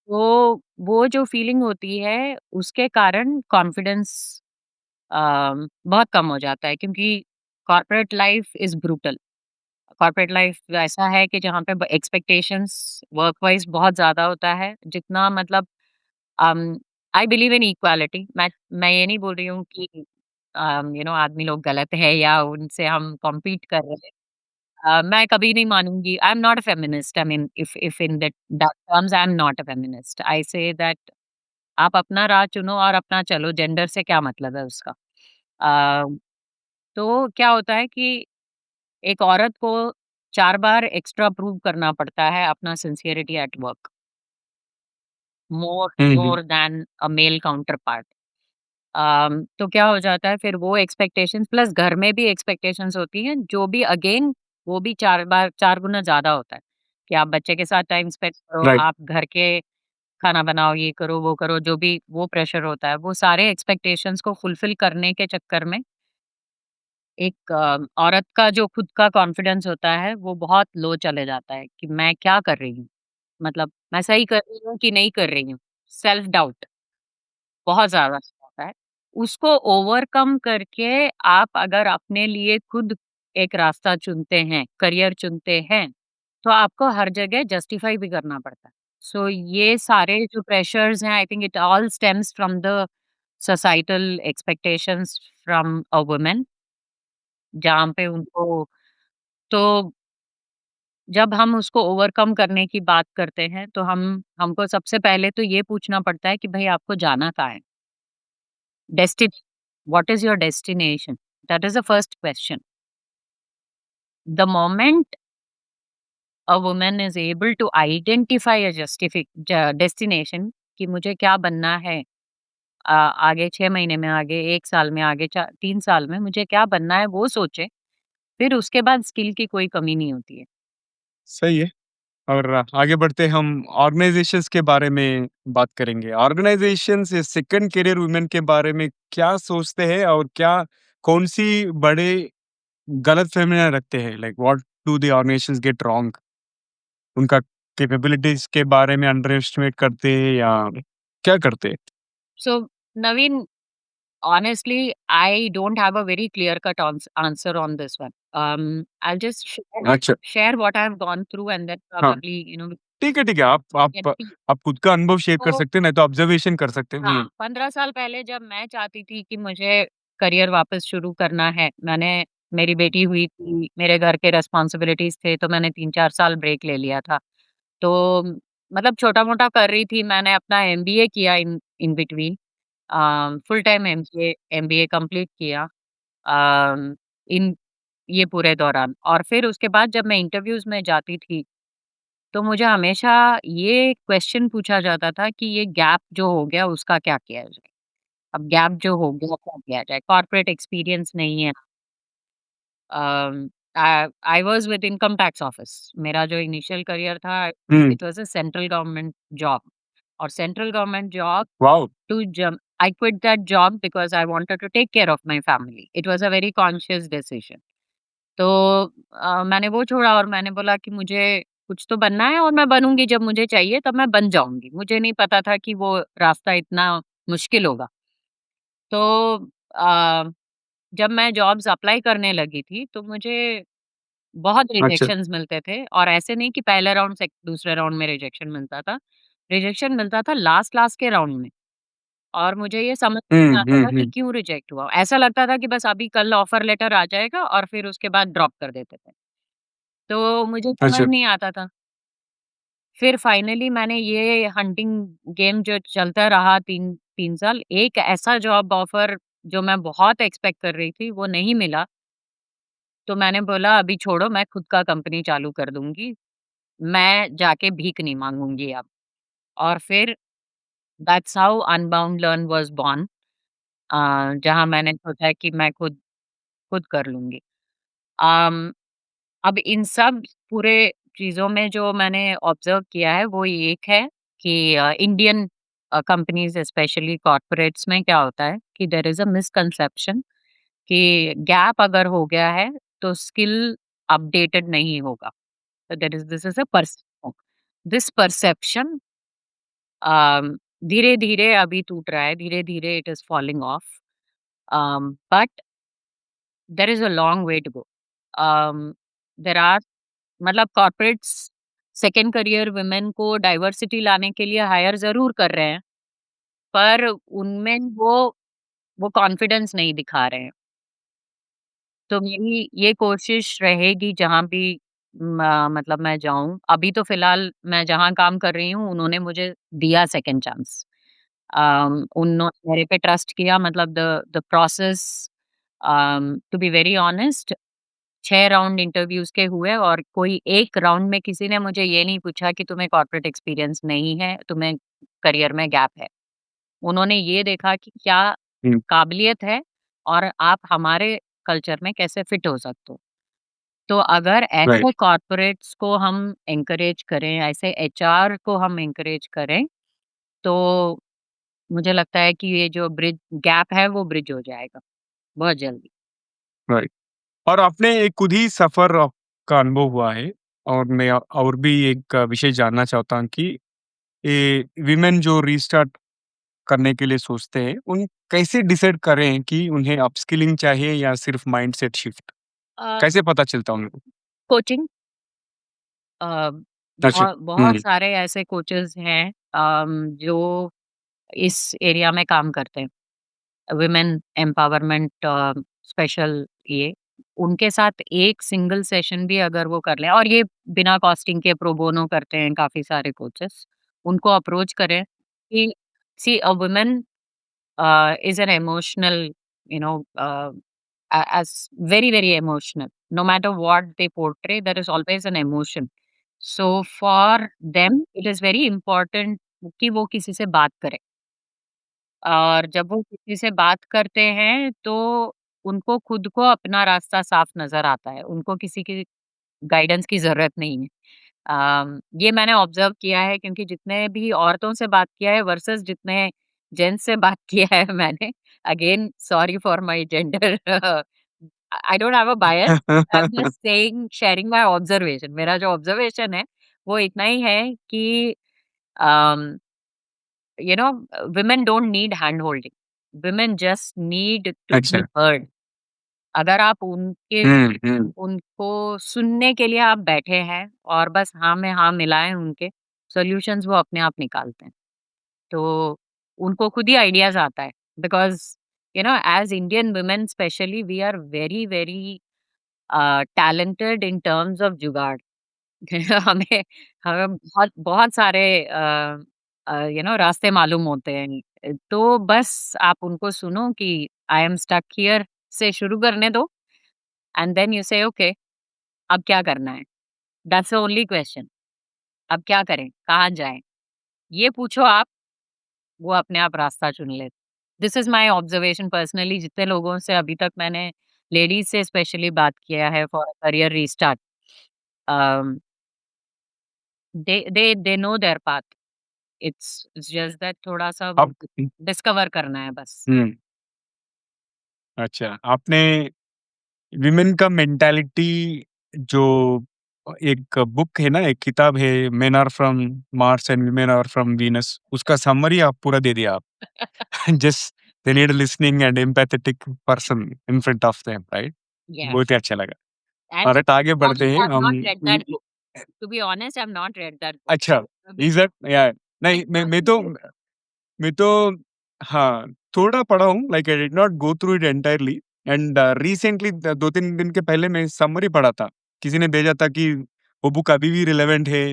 तो वो जो फीलिंग होती है उसके कारण कॉन्फिडेंस बहुत कम हो जाता है, क्योंकि corporate life is brutal. Corporate life ऐसा है कि जहाँ पे एक्सपेक्टेशंस वर्क वाइज बहुत ज़्यादा होता है, जितना मतलब आई बिलीव इन इक्वालिटी। मैं ये नहीं बोल रही हूँ कि आदमी लोग गलत है या उनसे हम कॉम्पीट कर रहे हैं। मैं कभी नहीं मानूंगी, I am not a feminist. I mean if in that terms I am not a feminist. I say that आप अपना राह चुनो और अपना चलो, जेंडर से क्या मतलब है उसका। अ, तो क्या होता है कि एक औरत को 4 बार एक्स्ट्रा प्रूव करना पड़ता है अपना sincerity at work, more hmm, hmm. More than a male counterpart पार्ट। तो क्या हो जाता है फिर, वो एक्सपेक्टेशंस प्लस घर में भी एक्सपेक्टेशंस होती हैं, जो भी अगेन वो भी 4 गुना ज़्यादा होता है, कि आप बच्चे के साथ टाइम स्पेंड करो, राइट। आप घर के खाना बनाओ, ये करो, वो करो, जो भी वो प्रेशर होता है, वो सारे एक्सपेक्टेशंस को फुलफिल करने के चक्कर में एक औरत का जो खुद का कॉन्फिडेंस होता है, वो बहुत लो चले जाता है कि मैं क्या कर रही हूँ? मतलब मैं सही कर रही हूँ कि नहीं कर रही हूँ? सेल्फ डाउट बहुत ज़्यादा होता है। उसको ओवरकम करके आप अगर अपने लिए खुद एक रास्ता चुनते हैं, करियर चुनते हैं, तो आपको हर जगह जस्टिफाई भी करना पड़ता है। सो ये सारे जो प्रेशर्स हैं, I think it all stems from the societal expectations from a woman, जहाँ पे उनको तो जब हम उसको ओवरकम करने की बात करते हैं, तो हमको सबसे पहले तो ये पूछना पड़ता है कि भई आपको जाना कहाँ है? Destiny what is your destination? That is the first question. The moment a woman is able to identify a destination कि मुझे क्या बनना है, आगे 6 महीने में, आगे 1 साल में, आगे 3 साल में मुझे क्या बनना है वो सोचे, फिर उसके बाद स्किल की कोई कमी नहीं होती है। सही है। और आगे बढ़ते हम ऑर्गेनाइजेशंस के बारे में बात करेंगे। ऑर्गेनाइजेशंस सेकंड करियर वुमेन के बारे में क्या सोचते हैं और क्या कौन-सी बड़े गलतफ़हमियाँ रखते हैं? Like what do the organisations get wrong? उनका कैपेबिलिटीज़ के बारे में अंडर एस्टिमेट करते हैं या क्या करते हैं? सो नवीन, honestly, I don't have a very clear-cut answer on this one. I'll just अच्छा। share what I've gone through, and then हाँ, probably, ठीक है, ठीक है। get peace. आप खुद का अनुभव शेयर कर तो सकते हैं, नहीं तो ऑब्जर्वेशन कर सकते हैं। हाँ, 15 साल पहले जब मैं चाहती थी कि मुझे करियर वापस शुरू करना है, मेरी बेटी हुई थी, मेरे घर के रिस्पॉन्सिबिलिटीज़ थे, तो मैंने 3-4 साल ब्रेक ले लिया था। तो मतलब छोटा-मोटा कर रही थी, मैंने अपना एमबीए किया in in between, full time MBA MBA complete किया इन ये पूरे दौरान। और फिर उसके बाद जब मैं इंटरव्यूज़ में जाती थी, तो मुझे हमेशा ये क्वेश्चन पूछा जाता था कि ये गैप जो हो गया उसका क्या किया जाए? अब गैप जो हो गया क्या किया जाए? कॉर्पोरेट एक्सपीरियंस नहीं है। I was with income tax office. मेरा जो इनिशियल करियर था, hmm, it was a central government job, और central government job wow! to jump. I quit that job because I wanted to take care of my family. It was a very conscious decision. तो मैंने वो छोड़ा और मैंने बोला कि मुझे कुछ तो बनना है, और मैं बनूँगी, जब मुझे चाहिए तब मैं बन जाऊँगी। मुझे नहीं पता था कि वो रास्ता इतना मुश्किल होगा। तो अ, जब मैं जॉब्स अप्लाई करने लगी थी, तो मुझे बहुत अच्छा। रिजेक्शंस मिलते थे, और ऐसे नहीं कि पहले राउंड से दूसरे राउंड में रिजेक्शन मिलता था। रिजेक्शन मिलता था लास्ट-लास्ट के राउंड में। और मुझे ये समझ नहीं हुँ, आता हुँ, था कि हुँ। क्यों रिजेक्ट हुआ? ऐसा लगता था कि बस अभी कल ऑफर लेटर आ जाएगा और फिर उसके बाद ड्रॉप कर देते थे। तो मुझे समझ अच्छा। नहीं आता था। फिर फाइनली मैंने ये हंटिंग गेम जो चलता रहा 3 साल, एक ऐसा जॉब ऑफर जो मैं बहुत एक्सपेक्ट कर रही थी, वो नहीं मिला। तो मैंने बोला अभी छोड़ो, मैं खुद का कंपनी चालू कर दूँगी। मैं जाके भीख नहीं माँगूँगी अब। और फिर that's how Unbound Learn was born, जहाँ मैंने सोचा कि मैं खुद खुद कर लूँगी। अम, अब इन सब पूरे चीज़ों में जो मैंने ऑब्ज़र्व किया है वो ये एक है कि इंडियन कंपनीज़ स्पेशली कॉर्पोरेट्स में क्या होता है कि देयर इज़ अ मिसकंसेप्शन कि गैप अगर हो गया है तो स्किल अपडेटेड नहीं होगा। So that is this is a perception. This perception धीरे-धीरे अभी टूट रहा है, धीरे-धीरे it is falling off, but there is a long way to go. There are मतलब कॉर्पोरेट्स सेकंड करियर वुमेन को डाइवर्सिटी लाने के लिए हायर ज़रूर कर रहे हैं, पर उनमें वो कॉन्फिडेंस नहीं दिखा रहे हैं। तो मेरी ये कोशिश रहेगी जहाँ भी मतलब मैं जाऊँ। अभी तो फ़िलहाल मैं जहाँ काम कर रही हूँ, उन्होंने मुझे दिया सेकंड चांस। उन्होंने मेरे पे ट्रस्ट किया, मतलब the process, to be very honest 6 round interviews के हुए और कोई एक राउंड में किसी ने मुझे ये नहीं पूछा कि तुम्हें कॉर्पोरेट एक्सपीरियंस नहीं है, तुम्हें करियर में गैप है। उन्होंने ये देखा कि क्या हुँ, काबिलियत है और आप हमारे कल्चर में कैसे फिट हो सकते हो। तो अगर राइट, ऐसे कॉर्पोरेट्स को हम एनकरेज करें, ऐसे एचआर को हम एनकरेज करें, तो मुझे लगता है कि ये जो ब्रिज गैप है वो ब्रिज हो जाएगा बहुत जल्दी। राइट। और आपने एक खुद ही सफ़र का अनुभव हुआ है और मैं और भी एक विषय जानना चाहता हूँ कि ये विमेन जो रीस्टार्ट करने के लिए सोचते हैं, उन कैसे डिसाइड करें कि उन्हें अपस्किलिंग चाहिए या सिर्फ माइंडसेट शिफ्ट? अ, कैसे पता चलता उनको? कोचिंग, अच्छा। बहुत बहुत हुँ, सारे ऐसे कोचेज़ हैं जो इस एरिया में काम करते हैं। वुमेन एम्पावरमेंट स्पेशल ये, उनके साथ एक सिंगल सेशन भी अगर वो कर लें, और ये बिना कॉस्टिंग के प्रो बोनो करते हैं काफ़ी सारे कोचेस, उनको अप्रोच करें कि see a woman is an emotional, you know, as very very emotional. No matter what they portray, there is always an emotion. So for them it is very important कि वो किसी से बात करें, और जब वो किसी से बात करते हैं तो उनको खुद को अपना रास्ता साफ नज़र आता है, उनको किसी की गाइडेंस की ज़रूरत नहीं है। ये मैंने ऑब्ज़र्व किया है क्योंकि जितने भी औरतों से बात किया है वर्सेस जितने जेंट्स से बात किया है मैंने, again sorry for my gender, I don't have a bias, I am just saying, sharing my observation. मेरा जो ऑब्जर्वेशन है वो इतना ही है कि अम you know, women don't need hand holding, women just need to अच्छा। be heard। अगर आप उनके हुँ, हुँ। उनको सुनने के लिए आप बैठे हैं और बस हाँ में हाँ मिलाएं उनके, सॉल्यूशंस वो अपने आप निकालते हैं। तो उनको खुद ही आइडियाज आता है, because as Indian women specially we are very very talented in terms of jugaad. हमें हमें बहुत बहुत सारे रास्ते मालूम होते हैं। तो बस आप उनको सुनो कि आई एम स्टक हियर से शुरू करने दो, एंड देन यू से ओके, अब क्या करना है? That's the only question. अब क्या करें? कहाँ जाएँ? ये पूछो आप, वो अपने आप रास्ता चुन लेते। This is my observation personally, जितने लोगों से अभी तक मैंने लेडीज़ से स्पेशली बात किया है for career restart, um, they know there path. It's just that थोड़ा-सा आप डिस्कवर करना है बस। हुँ, अच्छा, आपने विमेन का मेंटालिटी जो एक बुक है ना, एक किताब है, men are from Mars and women are from Venus, उसका समरी आप पूरा दे दिया आप। Just they need listening and empathetic person in front of them, right? Yeah, बहुत ही अच्छा लगा। and ऑलराइट, आगे बढ़ते honest, हैं I've हम। not read that book. To be honest, I've not read that book. अच्छा, अभी इज़ दैट या I नहीं, मैं don't मैं think तो so. मैं तो हाँ, थोड़ा पढ़ा हूँ, like I did not go through it entirely and recently 2-3 दिन के पहले मैं समरी पढ़ा था। किसी ने भेजा था कि वो बुक अभी भी रिलेवेंट है।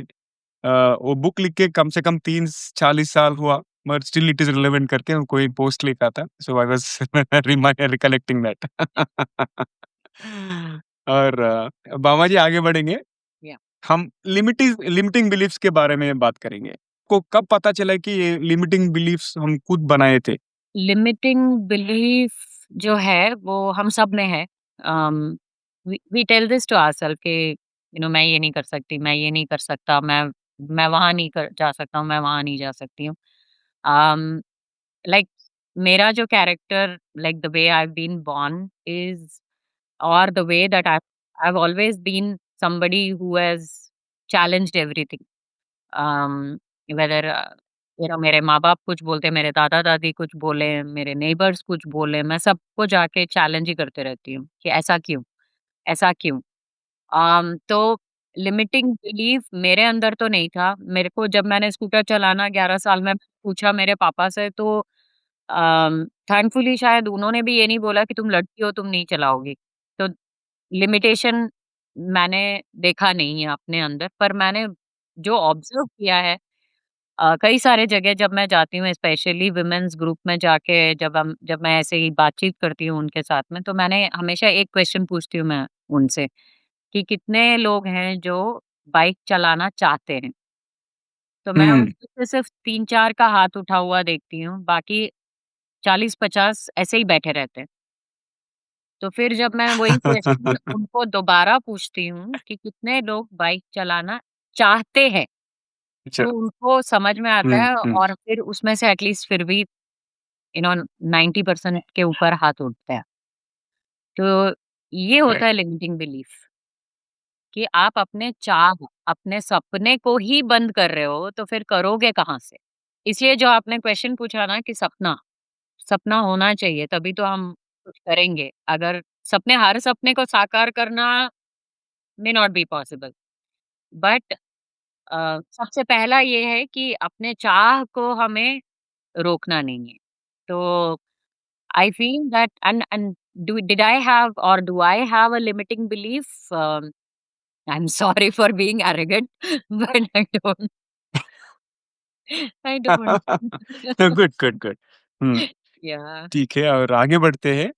वो बुक लिख के कम से कम 30-40 साल हुआ, but still it is relevant करके कोई पोस्ट लिखा था। सो आई वाज़ रिकलेक्टिंग दैट। और बाबा जी आगे बढ़ेंगे। Yeah. हम लिमिटिंग बिलीफ्स के बारे में बात करेंगे। आपको कब पता चला कि ये लिमिटिंग बिलीफ्स हम खुद बनाए थे? लिमिटिंग बिलीफ जो है वो हम सब में है। We tell this to ourselves कि मैं ये नहीं कर सकती, मैं ये नहीं कर सकता, मैं वहाँ नहीं कर जा सकता हूँ, मैं वहाँ नहीं जा सकती हूँ। um, लाइक मेरा जो character, like the way I have been born is, or the way that I've always been somebody who has challenged everything. Whether मेरे माँ-बाप कुछ बोलते, मेरे दादा-दादी कुछ बोले, मेरे नेबर्स कुछ बोले, मैं सबको जाके चैलेंज ही करते रहती हूँ कि ऐसा क्यों? ऐसा क्यों? तो लिमिटिंग बिलीफ मेरे अंदर तो नहीं था। मेरे को जब मैंने स्कूटर चलाना 11 साल में पूछा मेरे पापा से, तो थैंकफुली शायद उन्होंने भी ये नहीं बोला कि तुम लड़की हो, तुम नहीं चलाओगी। तो लिमिटेशन मैंने देखा नहीं है अपने अंदर, पर मैंने जो ऑब्ज़र्व किया है कई सारे जगह जब मैं जाती हूँ, स्पेशली वुमेन्स ग्रुप में जाके जब मैं ऐसे ही बातचीत करती हूँ उनके साथ में, तो मैंने हमेशा एक क्वेश्चन पूछती हूँ मैं उनसे कि कितने लोग हैं जो बाइक चलाना चाहते हैं? तो मैं हुँ। उनमें से सिर्फ 3-4 का हाथ उठा हुआ देखती हूँ, बाकी 40-50 ऐसे ही बैठे रहते हैं। तो फिर जब मैं वही क्वेश्चन उनको दोबारा पूछती हूँ कि कितने लोग बाइक चलाना चाहते हैं, अच्छा। तो उनको समझ में आता हुँ, है हुँ। और फिर उसमें से एटलीस्ट फिर भी 90% के ऊपर हाथ उठता है। तो ये होता राइट। है लिमिटिंग बिलीफ कि आप अपने चाह, अपने सपने को ही बंद कर रहे हो, तो फिर करोगे कहाँ से? इसलिए जो आपने क्वेश्चन पूछा ना कि सपना, सपना होना चाहिए तभी तो हम कुछ करेंगे। अगर हर सपने को साकार करना may not be possible, but सबसे पहला ये है कि अपने चाह को हमें रोकना नहीं है। तो I feel that and did I have or do I have a limiting belief? I am sorry for being arrogant but I don't good, good, good. Hmm, या ठीक है और आगे बढ़ते हैं।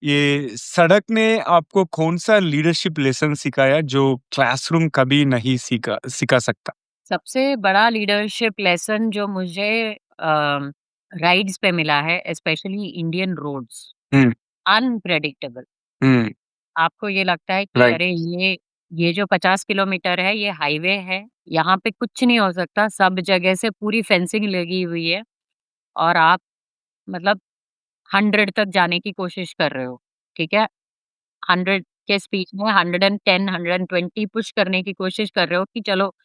ये सड़क ने आपको कौन-सा लीडरशिप लेसन सिखाया जो क्लासरूम कभी नहीं सिखा सकता? सबसे बड़ा लीडरशिप लेसन जो मुझे राइड्स पे मिला है, स्पेशली इंडियन रोड्स, हुँ, अनप्रेडिक्टेबल। हुँ, आपको ये लगता है कि राइट। अरे ये जो 50 किलोमीटर है ये हाईवे है, यहाँ पे कुछ नहीं हो सकता, सब जगह से पूरी फेंसिंग लगी हुई है और आप मतलब 100 तक जाने की कोशिश कर रहे हो, ठीक है? 100 के स्पीड में 110, 120 पुश करने की कोशिश कर रहे हो कि चलो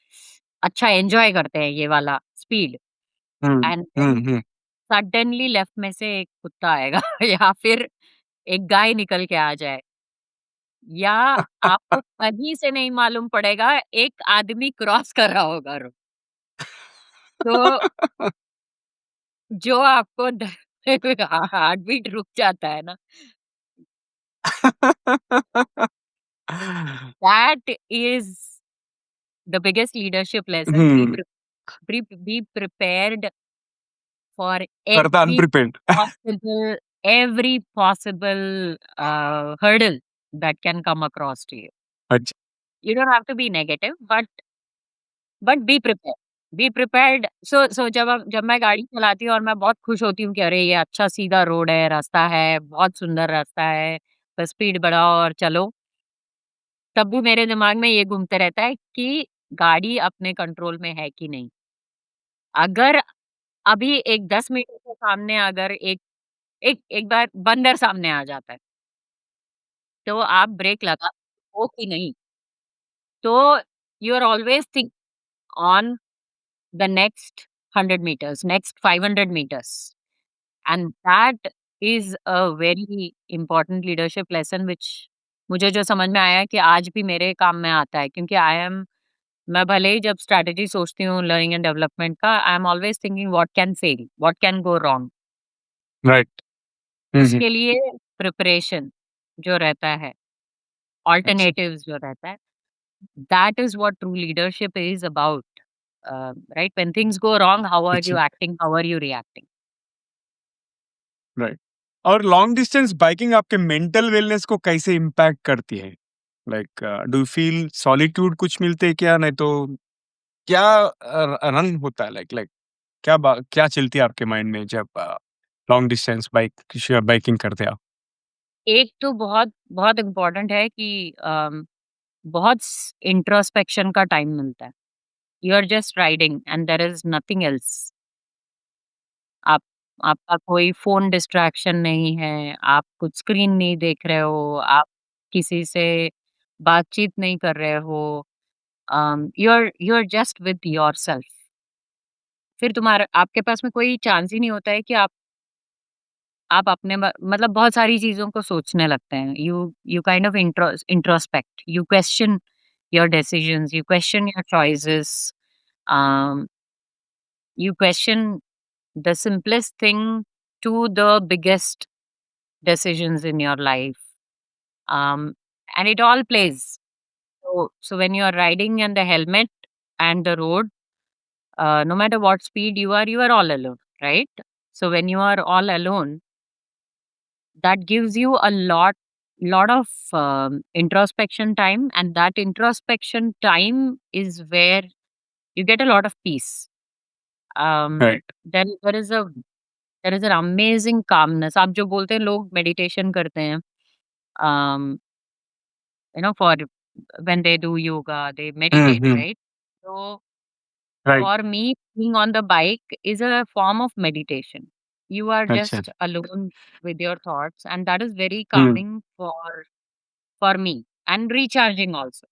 अच्छा एन्जॉय करते हैं ये वाला speed, hmm, and hmm, then hmm. Suddenly left में से एक कुत्ता आएगा या फिर एक गाय निकल के आ जाए, या आपको कहीं से नहीं मालूम पड़ेगा एक आदमी क्रॉस कर रहा होगा रोड। तो जो आपको हार्ट बीट रुक जाता है ना, that is the biggest leadership lesson. Hmm, be prepared for for the अनप्रिपेयर्ड। possible every possible hurdle that can come across to you. अच्छा, You don't have to be negative, but be prepared. Be prepared. So जब मैं गाड़ी चलाती हूँ और मैं बहुत खुश होती हूँ कि अरे ये अच्छा सीधा रोड है, रास्ता है, बहुत सुंदर रास्ता है, बस स्पीड बढ़ाओ और चलो। तब भी मेरे दिमाग में ये घूमते रहता है कि गाड़ी अपने कंट्रोल में है कि नहीं? अगर अभी एक 10 मीटर के सामने अगर एक एक एक बार बंदर सामने आ जाता है, तो आप ब्रेक लगा हो कि नहीं? तो you are always think on the next 100 meters, next 500 meters. And that is a very important leadership lesson which मुझे जो समझ में आया है कि आज भी मेरे काम में आता है, क्योंकि मैं भले ही जब स्ट्रैटेजी सोचती हूँ लर्निंग एंड डेवलपमेंट का, I am always thinking what can fail, what can go wrong. Right. Hmm, hmm. उसके लिए प्रिपरेशन जो रहता है, अच्छा, ऑल्टरनेटिव्स जो रहता है, that is what true leadership is about. Right, when things go wrong, how are अच्छा, you acting, how are you reacting? Right. और लॉन्ग डिस्टेंस बाइकिंग आपके मेंटल वेलनेस को कैसे इम्पैक्ट करती है? Like do you feel solitude कुछ मिलते हैं क्या? नहीं तो क्या रन होता है लाइक लाइक क्या चलती है आपके माइंड में जब लॉन्ग डिस्टेंस बाइकिंग करते हैं आप? एक तो बहुत बहुत इम्पोर्टेंट है कि बहुत इंट्रोस्पेक्शन का टाइम मिलता है। You are just riding and there is nothing else. आप आपका कोई फोन डिस्ट्रैक्शन नहीं है, आप कुछ स्क्रीन नहीं देख रहे हो, आप किसी से बातचीत नहीं कर रहे हो। You are just with yourself. फिर तुम्हारा आपके पास में कोई चांस ही नहीं होता है कि आप अपने मतलब बहुत सारी चीज़ों को सोचने लगते हैं। You kind of introspect, you question your decisions, you question your choices, um, you question the simplest thing to the biggest decisions in your life. Um, and it all plays. So when you are riding on the helmet and the road, no matter what speed you are all alone, right? So when you are all alone, that gives you a lot of introspection time, and that introspection time is where you get a lot of peace. Right. There is a there is an amazing calmness. आप जो बोलते हैं लोग meditation करते हैं, for when they do yoga they hmm, meditate, hmm, right? तो right. For me being on the bike is a form of meditation. You are अच्छा। Just alone with your thoughts and that is very hmm. Calming for me and recharging also.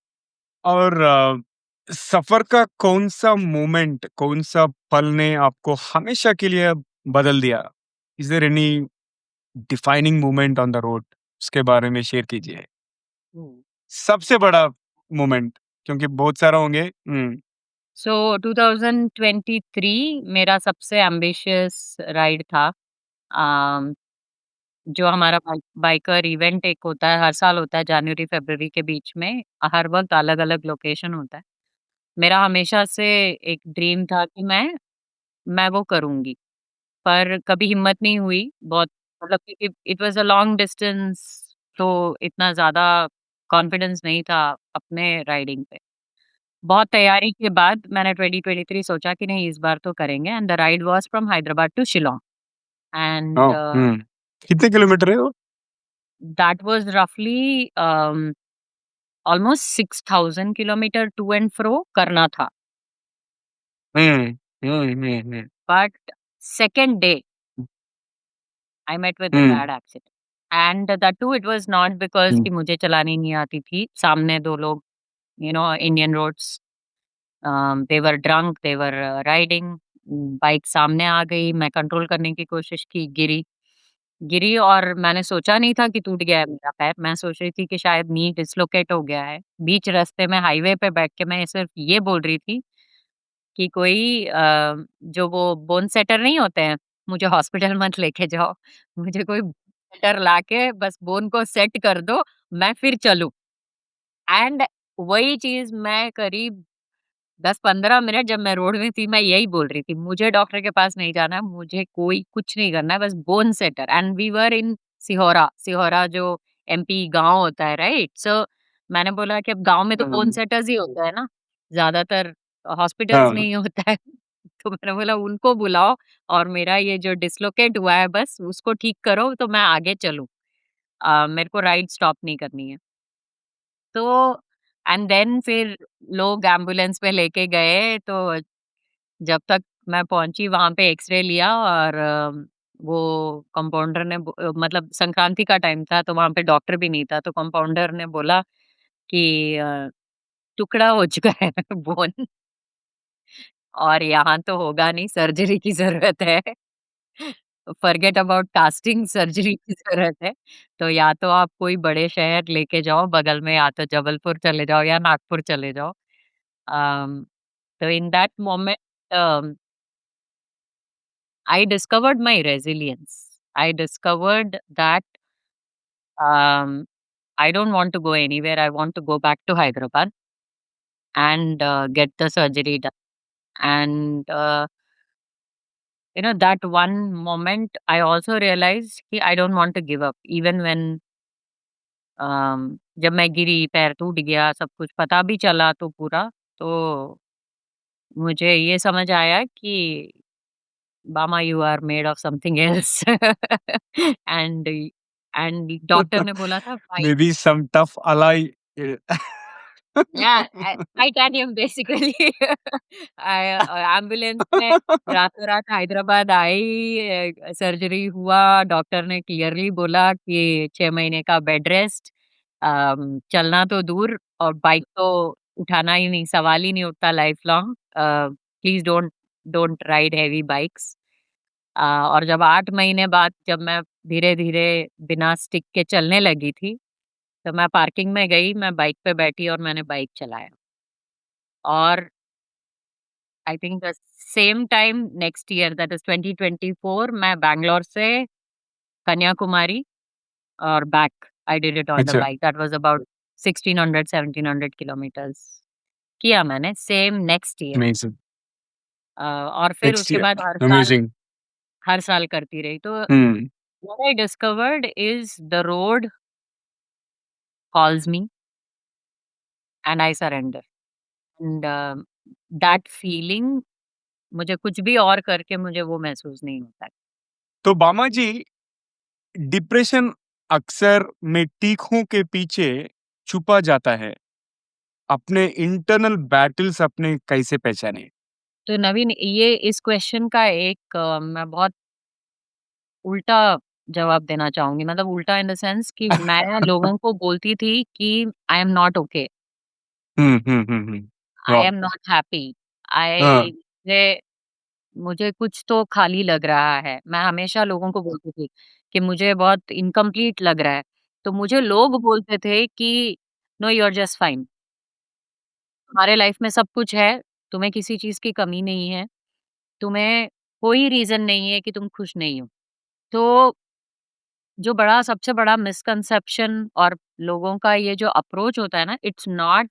और सफ़र का कौन-सा moment, कौन-सा पल ने आपको हमेशा के लिए बदल दिया? Is there any defining moment on the road? उसके बारे में शेयर कीजिए। हुँ। सबसे बड़ा मोमेंट, क्योंकि बहुत सारा होंगे। हुँ। सो 2023 मेरा सबसे एम्बिशियस राइड था। अम जो हमारा बाइकर इवेंट एक होता है, हर साल होता है जनवरी-फरवरी के बीच में। हर वक़्त अलग-अलग लोकेशन होता है। मेरा हमेशा से एक ड्रीम था कि मैं वो करूँगी, पर कभी हिम्मत नहीं हुई। बहुत मतलब क्योंकि it was a long distance, तो इतना ज़्यादा कॉन्फिडेंस नहीं था अपने राइडिंग पे। बहुत तैयारी के बाद मैंने 2023 सोचा कि नहीं इस बार तो करेंगे, and the ride was from Hyderabad to Shillong and oh! Hmm. कितने किलोमीटर है वो? दैट वाज़ रफली almost 6000 kilometre to and fro करना था। Hmm. Hmm, hmm, hmm. But second day I met with a hmm, bad accident, and that too it was not because hmm. कि मुझे चलानी नहीं आती थी। सामने 2 लोग, Indian roads, they were drunk, they were riding. Bike सामने आ गई, मैं कंट्रोल करने की कोशिश की, गिरी। गिरी और मैंने सोचा नहीं था कि टूट गया है मेरा पैर। मैं सोच रही थी कि शायद नी डिस्लोकेट हो गया है। बीच रास्ते में हाईवे पे बैठ के मैं सिर्फ ये बोल रही थी कि कोई जो वो बोन सेटर नहीं होते हैं, मुझे हॉस्पिटल मत लेके जाओ। मुझे कोई सेटर लाके बस बोन को सेट कर दो, मैं फिर चलूँ। एंड वही चीज़ मैं करीब 10-15 मिनट जब मैं रोड में थी, मैं यही बोल रही थी, मुझे डॉक्टर के पास नहीं जाना है, मुझे कोई कुछ नहीं करना है, बस bone setter. And we were in Sihora. Sihora जो एमपी गाँव होता है, राइट? सो मैंने बोला कि अब गाँव में तो बोन हुँ। सेटर्स ही होता है ना, ज़्यादातर हॉस्पिटल्स में हाँ। ही होता है। तो मैंने बोला उनको बुलाओ और मेरा ये जो डिस्लोकेट हुआ है बस उसको ठीक करो तो मैं आगे चलूँ। मेरे को राइड स्टॉप नहीं करनी है। तो एंड देन फिर लोग एम्बुलेंस में लेके गए, तो जब तक मैं पहुंची वहां पे एक्सरे लिया और वो कंपाउंडर ने मतलब संक्रांति का टाइम था तो वहां पे डॉक्टर भी नहीं था, तो कंपाउंडर ने बोला कि टुकड़ा हो चुका है बोन, और यहाँ तो होगा नहीं, सर्जरी की जरूरत है। फॉरगेट अबाउट कास्टिंग, सर्जरी की ज़रूरत है। तो या तो आप कोई बड़े शहर लेके जाओ बगल में, या तो जबलपुर चले जाओ या नागपुर चले जाओ। अम, तो in that moment I discovered my resilience. I discovered that um, I don't want to go anywhere. I want to go back to Hyderabad and get the surgery done. And that one moment, I also realized कि I don't want to give up, even when जब मैं गिरी, पैर टूट गया, सब कुछ पता भी चला तो पूरा, तो मुझे ये समझ आया कि मामा you are made of something else and and doctor ने बोला था fight Maybe some tough ally. या टाइटेनियम बेसिकली एम्बुलेंस में रातों रात हैदराबाद आई सर्जरी हुआ डॉक्टर ने क्लियरली बोला कि 6 महीने का बेड रेस्ट चलना तो दूर और बाइक तो उठाना ही नहीं सवाल ही नहीं उठता life long please don't don't ride heavy bikes और जब 8 महीने बाद जब मैं धीरे धीरे बिना स्टिक के चलने लगी थी तो मैं पार्किंग में गई मैं बाइक पे बैठी और मैंने बाइक चलाया और I think the same time next year that is 2024 मैं बैंगलोर से कन्याकुमारी और back I did it on the अच्छा, bike that was about 1600 kilometres किया मैंने सेम नेक्स्ट ईयर amazing. और फिर Next उसके year, बाद amazing. हर साल करती रही तो Hmm. what I discovered is the road calls me and I surrender and that feeling मुझे कुछ भी और करके मुझे वो महसूस नहीं होता है। तो बामा जी, डिप्रेशन अक्सर में तीखों के पीछे छुपा जाता है। अपने इंटरनल बैटल्स अपने कैसे पहचाने? तो नवीन ये इस क्वेश्चन का एक मैं बहुत उल्टा जवाब देना चाहूँगी मतलब उल्टा इन द सेंस कि मैं लोगों को बोलती थी कि आई एम नॉट ओके, आई वाह! एम नॉट हैप्पी, हाँ, आई मुझे मुझे कुछ तो खाली लग रहा है। मैं हमेशा लोगों को बोलती थी कि मुझे बहुत इनकम्प्लीट लग रहा है। तो मुझे लोग बोलते थे कि no you are just fine. तुम्हारे लाइफ में सब कुछ है, तुम्हें किसी चीज़ की कमी नहीं है, तुम्हें कोई रीज़न नहीं है कि तुम खुश नहीं हो। तो जो बड़ा सबसे बड़ा मिसकंसेप्शन और लोगों का ये जो अप्रोच होता है ना, इट्स नॉट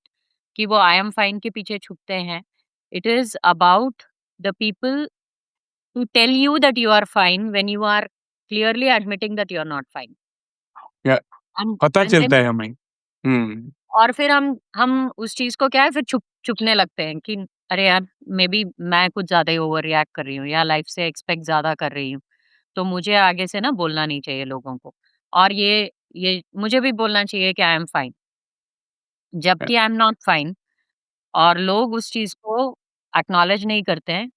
कि वो आई एम फाइन के पीछे छुपते हैं। It is about the people to tell you that you are fine when you are clearly admitting that you are not fine. या And पता and चलता then है हमें। हुँ, और फिर हम उस चीज़ को क्या है फिर चुपने लगते हैं कि अरे यार मे बी मैं कुछ ज़्यादा ही ओवर रिएक्ट कर रही हूँ या लाइफ से एक्सपेक्ट ज़्यादा कर रही हूँ। तो मुझे आगे से ना बोलना नहीं चाहिए लोगों को। और ये मुझे भी बोलना चाहिए कि आई एम फाइन, अ, जबकि आई एम नॉट फाइन और लोग उस चीज़ को एक्नॉलेज नहीं करते हैं।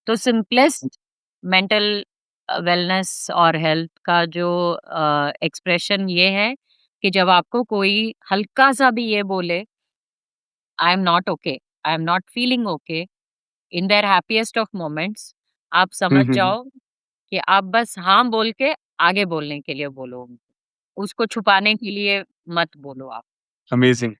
तो सिंपलेस्ट मेंटल वेलनेस और हेल्थ का जो एक्सप्रेशन ये है कि जब आपको कोई हल्का-सा भी ये बोले, आई am not okay, I am not feeling okay in their happiest of moments, आप हुँ, समझ हुँ, हुँ, जाओ कि आप बस हाँ बोल के आगे बोलने के लिए बोलो। उसको छुपाने के लिए मत बोलो आप। अमेज़िंग।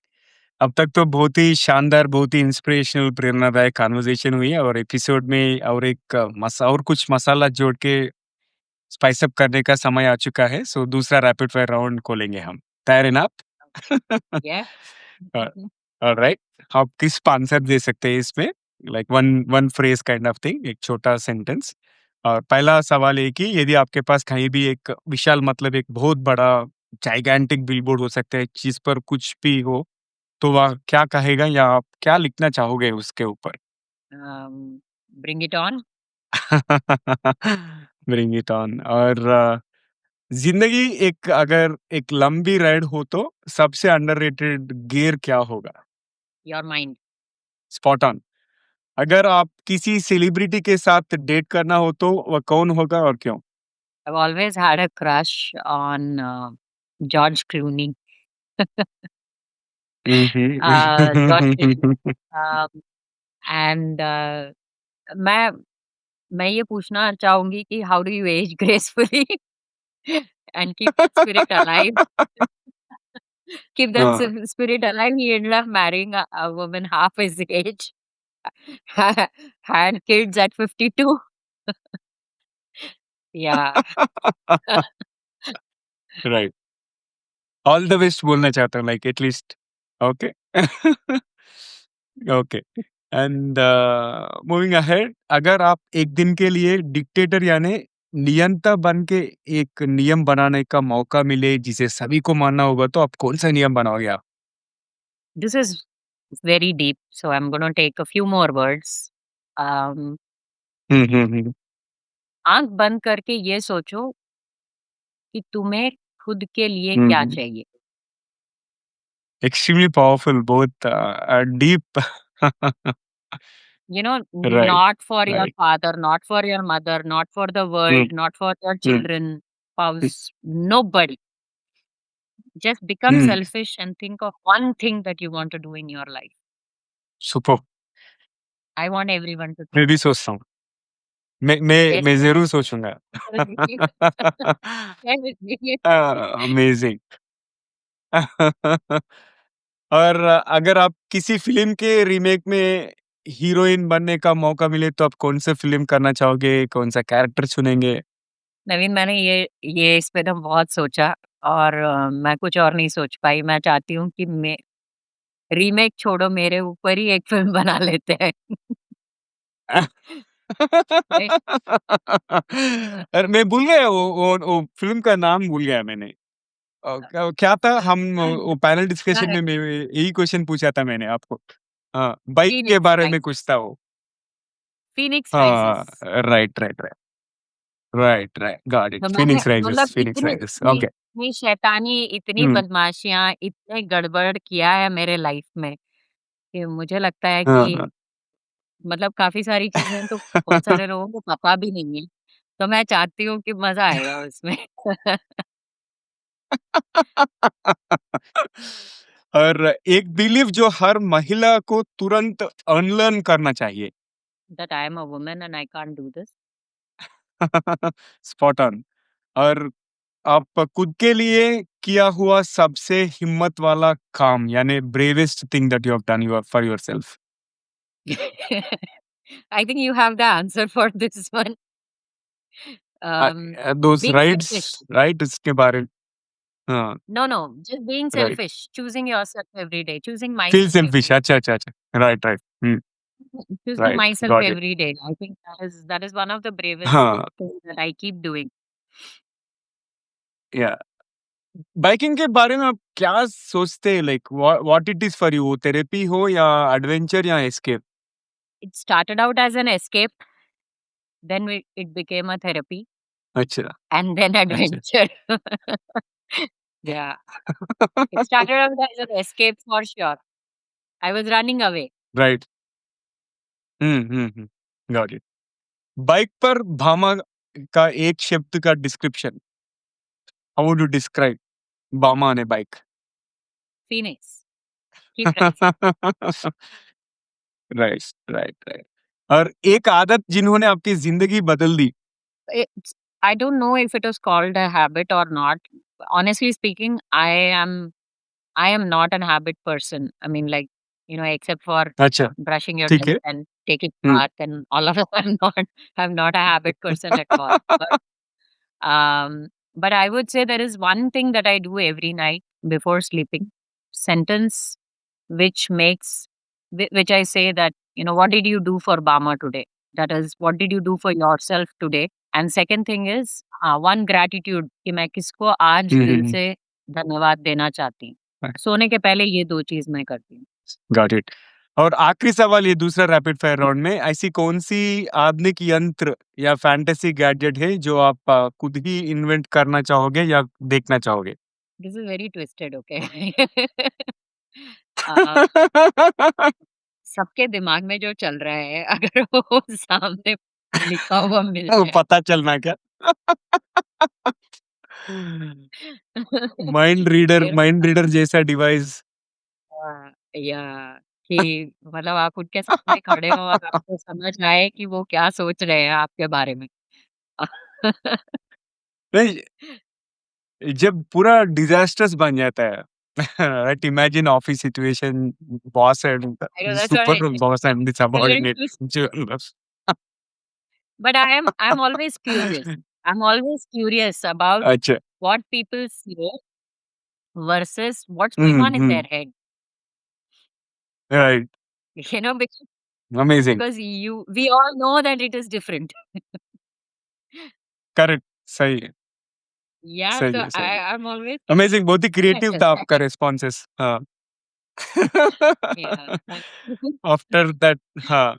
अब तक तो बहुत ही शानदार, बहुत ही इंस्पिरेशनल, प्रेरणादायक कन्वर्सेशन हुई है और एपिसोड में और एक और कुछ मसाला जोड़ के स्पाइस अप करने का समय आ चुका है। सो दूसरा रैपिड फायर राउंड खोलेंगे हम। तैयार हैं ना आप? ये अ, ऑलराइट। आप किस आंसर दे सकते हैं इसमें? Like one one phrase kind of thing, एक छोटा सेंटेंस। और पहला सवाल ये कि यदि आपके पास कहीं भी एक विशाल मतलब एक बहुत बड़ा जाइगैंटिक बिलबोर्ड हो सकता है, जिस पर कुछ भी हो, तो वह क्या कहेगा या आप क्या लिखना चाहोगे उसके ऊपर? Bring it on. Bring it on. और ज़िंदगी एक अगर एक लंबी राइड हो तो सबसे अंडररेटेड गियर क्या होगा? Your mind. Spot on. अगर आप किसी सेलिब्रिटी के साथ डेट करना हो तो वह कौन होगा और क्यों? I've always had a crush on George Clooney. George Clooney. Mhm. Um, and मैं मैं ये पूछना चाहूँगी कि how do you age gracefully and keep that spirit alive? Keep that हाँ। spirit alive. He ended up marrying a woman half his age, had kids at 52. Yeah. Right. All the best बोलना चाहता हूँ like at least. Okay. Okay. And moving ahead, अगर आप एक दिन के लिए डिक्टेटर यानी नियंता बन के एक नियम बनाने का मौका मिले जिसे सभी को मानना होगा तो आप कौन सा नियम बनाओगे आप? This is very deep, so I'm going to take a few more words. Um, हम्म। आंख बंद करके ये सोचो कि तुम्हें खुद के लिए क्या हम्म। चाहिए. एक्सट्रीमली पावरफुल, बहुत deep. You know, right, not for your right. father, not for your mother, not for the world, hmm. not for your hmm. children, spouse, nobody. Just become hmm. selfish and think of one thing that you want to do in your life. Super. I want everyone to मैं think भी of सोचता हूँ। मैं it. जरूर सोचूंगा। Share with me. Share with me. Amazing. और अगर आप किसी फ़िल्म के रीमेक में हीरोइन बनने का मौका मिले तो आप कौन-सा फ़िल्म करना चाहोगे? कौन-सा कैरेक्टर चुनेंगे? नवीन, मैंने ये इस पे ना बहुत सोचा और मैं कुछ और नहीं सोच पाई। मैं चाहती हूँ कि मैं रीमेक छोड़ो, मेरे ऊपर ही एक फ़िल्म बना लेते हैं। राइट? अरे मैं भूल गया वो फ़िल्म का नाम भूल गया मैंने। क्या क्या था हम वो पैनल हाँ, डिस्कशन में मैं यही क्वेश्चन पूछा था मैंने आपको। हाँ, बाइक के फ़ीनिक्स बारे में राइज़, कुछ था वो। फ़ीनिक्स हाँ, rises. Right, right, right. Right, right, got it. तो मैंने फीनिक्स राइज़ेस, मतलब फीनिक्स इतनी राइज़ेस, इतनी ओके। इतनी शैतानी, इतनी हुँ, बदमाशियाँ, इतने गड़बड़ किया है मेरे लाइफ़ में कि मुझे लगता है हाँ, कि हाँ। मतलब काफ़ी सारी चीज़ें तो बहुत सारे लोगों को पता भी नहीं है। तो मैं चाहती हूँ कि मज़ा आएगा उसमें। और एक बिलीफ जो हर महिला को तुरंत अनलर्न करना चाहिए। That I am a woman and I can't do this. Spot on. और आप खुद के लिए किया हुआ सबसे हिम्मत वाला काम यानी bravest thing that you have done for yourself. I think you have the answer for this one. Those Being selfish. Rights right इसके बारे में। हाँ, No, no, just being right. selfish, choosing yourself every day, choosing feel myself selfish, every day. अच्छा, अच्छा, अच्छा। Right, right. Hmm, Choosing right, myself got it. every day. I think that is one of the bravest हाँ, things that I keep doing. या biking के बारे में आप क्या सोचते हैं, like what it is for you, therapy हो या एडवेंचर या escape? It started out as an escape, then it became a therapy, अच्छा, and then अच्छा। adventure. Yeah, it started out as an escape for sure. I was running away. Right. Got it. Bike पर भामा का एक शब्द का description, how would you describe Bhama on a bike? Phoenix, keep rising. Right, right, right. और एक आदत जिन्होंने आपकी ज़िंदगी बदल दी। It's, I don't know if it is called a habit or not. Honestly speaking, I am not an habit person. I mean, like, except for अच्छा, brushing your ठीक teeth है। and taking hmm. bath and all of that. I'm not a habit person at all. But I would say there is one thing that I do every night before sleeping. Sentence which which I say that, what did you do for Bama today? That is, what did you do for yourself today? And second thing is, one gratitude कि मैं किसको आज हुँ, हुँ, दिल हुँ। से धन्यवाद देना चाहती हूँ. सोने के पहले ये 2 चीज़ मैं करती हूँ. Got it. और आखिरी सवाल, ये दूसरा रैपिड फायर राउंड में, ऐसी कौन-सी आधुनिक यंत्र या फैंटेसी गैजेट है जो आप खुद ही इन्वेंट करना चाहोगे या देखना चाहोगे? This is very twisted, okay? अ, सबके दिमाग में जो चल रहा है अगर वो सामने लिखा हुआ मिल वो जाए. पता चलना क्या? फिर माइंड रीडर जैसा डिवाइस। या कि मतलब आप उनके सामने खड़े हो और आपको समझ आए कि वो क्या सोच रहे हैं आपके बारे में. नहीं, जब पूरा डिजास्टर्स बन जाता है, right, imagine office situation, boss and I know that's what I super boss and the a little subordinate twist, जो but I'm always curious. I'm always curious about अच्छा। what people say versus what's going hmm, on in their hmm, head. Right, Because amazing, because we all know that it is different. Correct, सही है, Yeah, सही so है, सही है। I'm always amazing, बहुत ही creative था curious. आपका responses. हाँ, Yeah. आफ्टर दैट हाँ,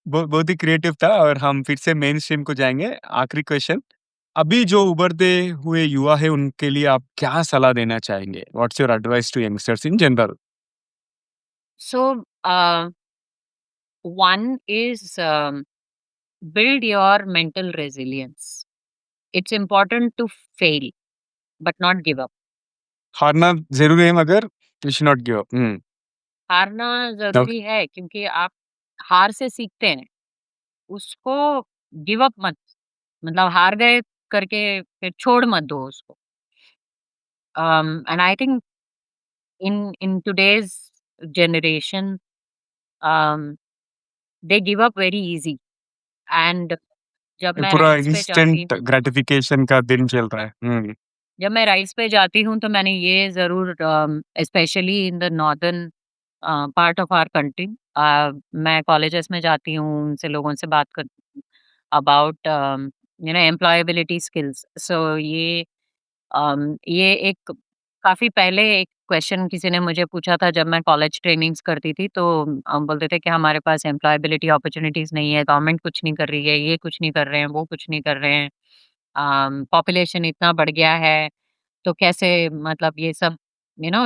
बहुत ही क्रिएटिव था और हम फिर से मेन स्ट्रीम को जाएँगे। आखिरी क्वेश्चन, अभी जो उभरते हुए युवा है उनके लिए आप क्या सलाह देना चाहेंगे? What's your advice to youngsters in general? So, one is build your mental resilience. It's important to fail, but not give up. हारना ज़रूरी है मगर you should not give up. हारना ओके, ज़रूरी है क्योंकि आप हार से सीखते हैं। उसको गिव अप मत, मतलब हार गए करके फिर छोड़ मत दो उसको। And I think in today's generation they give up very easy. And जब ये मैं पूरा राइड्स पे जाती इंस्टेंट ग्रैटिफिकेशन का दिन चल रहा है। जब मैं राइड्स पे जाती हूँ तो मैंने ये ज़रूर specially in the northern part of our country, मैं कॉलेजेस में जाती हूँ, उनसे लोगों से बात करती हूँ अबाउट एम्प्लॉयबिलिटी स्किल्स। सो ये एक काफ़ी पहले एक क्वेश्चन किसी ने मुझे पूछा था जब मैं कॉलेज ट्रेनिंग्स करती थी, तो बोलते थे कि हमारे पास एम्प्लॉयबिलिटी अपॉर्च्युनिटीज़ नहीं है, गवर्नमेंट कुछ नहीं कर रही है, ये कुछ नहीं कर रहे हैं, वो कुछ नहीं कर रहे हैं। पॉपुलेशन इतना बढ़ गया है, तो कैसे, मतलब ये सब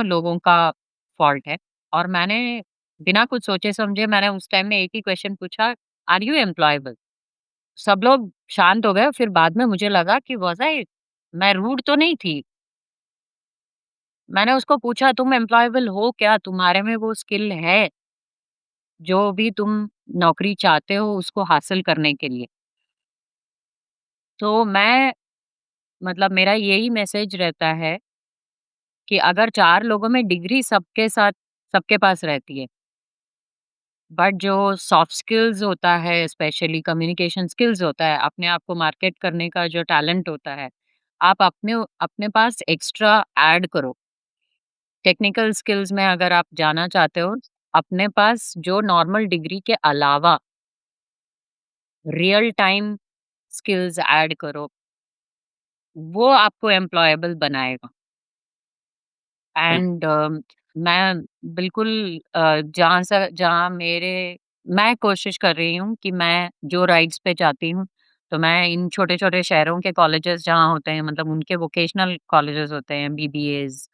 लोगों का फॉल्ट है। और मैंने बिना कुछ सोचे समझे मैंने उस टाइम में एक ही क्वेश्चन पूछा, आर यू एम्प्लॉयबल? सब लोग शांत हो गए, फिर बाद में मुझे लगा कि वाज़ आई, मैं रूड तो नहीं थी। मैंने उसको पूछा, तुम एम्प्लॉयबल हो क्या? तुम्हारे में वो स्किल है, जो भी तुम नौकरी चाहते हो उसको हासिल करने के लिए? तो मैं, मतलब मेरा यही मैसेज रहता है कि अगर 4 लोगों में डिग्री सबके साथ सबके पास रहती है, बट जो सॉफ्ट स्किल्स होता है, स्पेशली कम्युनिकेशन स्किल्स होता है, अपने आप को मार्केट करने का जो टैलेंट होता है, आप अपने अपने पास एक्स्ट्रा ऐड करो। टेक्निकल स्किल्स में अगर आप जाना चाहते हो, अपने पास जो नॉर्मल डिग्री के अलावा रियल टाइम स्किल्स ऐड करो, वो आपको एम्प्लॉयबल बनाएगा। एंड मैं बिल्कुल जहाँ मेरे मैं कोशिश कर रही हूँ कि मैं जो राइड्स पे जाती हूँ, तो मैं इन छोटे-छोटे शहरों के कॉलेजेस जहाँ होते हैं, मतलब उनके वोकेशनल कॉलेजेस होते हैं, बीबीएज़।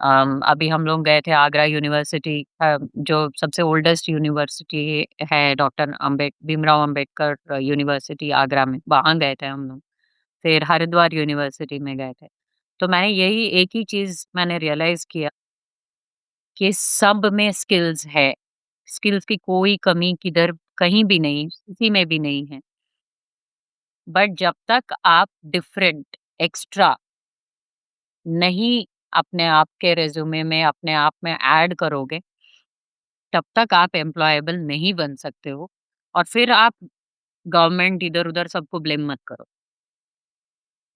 अभी हम लोग गए थे आगरा यूनिवर्सिटी, जो सबसे ओल्डेस्ट यूनिवर्सिटी है, डॉक्टर भीमराव अंबेडकर यूनिवर्सिटी आगरा में, वहाँ गए थे हम लोग। फिर हरिद्वार यूनिवर्सिटी में गए थे। तो मैंने यही एक ही चीज़ मैंने रियलाइज़ किया कि सब में स्किल्स है। स्किल्स की कोई कमी किधर कहीं भी नहीं, किसी में भी नहीं है। बट जब तक आप डिफरेंट, एक्स्ट्रा नहीं अपने आप के रिज़्यूमे में, अपने आप में ऐड करोगे, तब तक आप एम्प्लॉयबल नहीं बन सकते हो। और फिर आप गवर्नमेंट इधर-उधर सबको ब्लेम मत करो।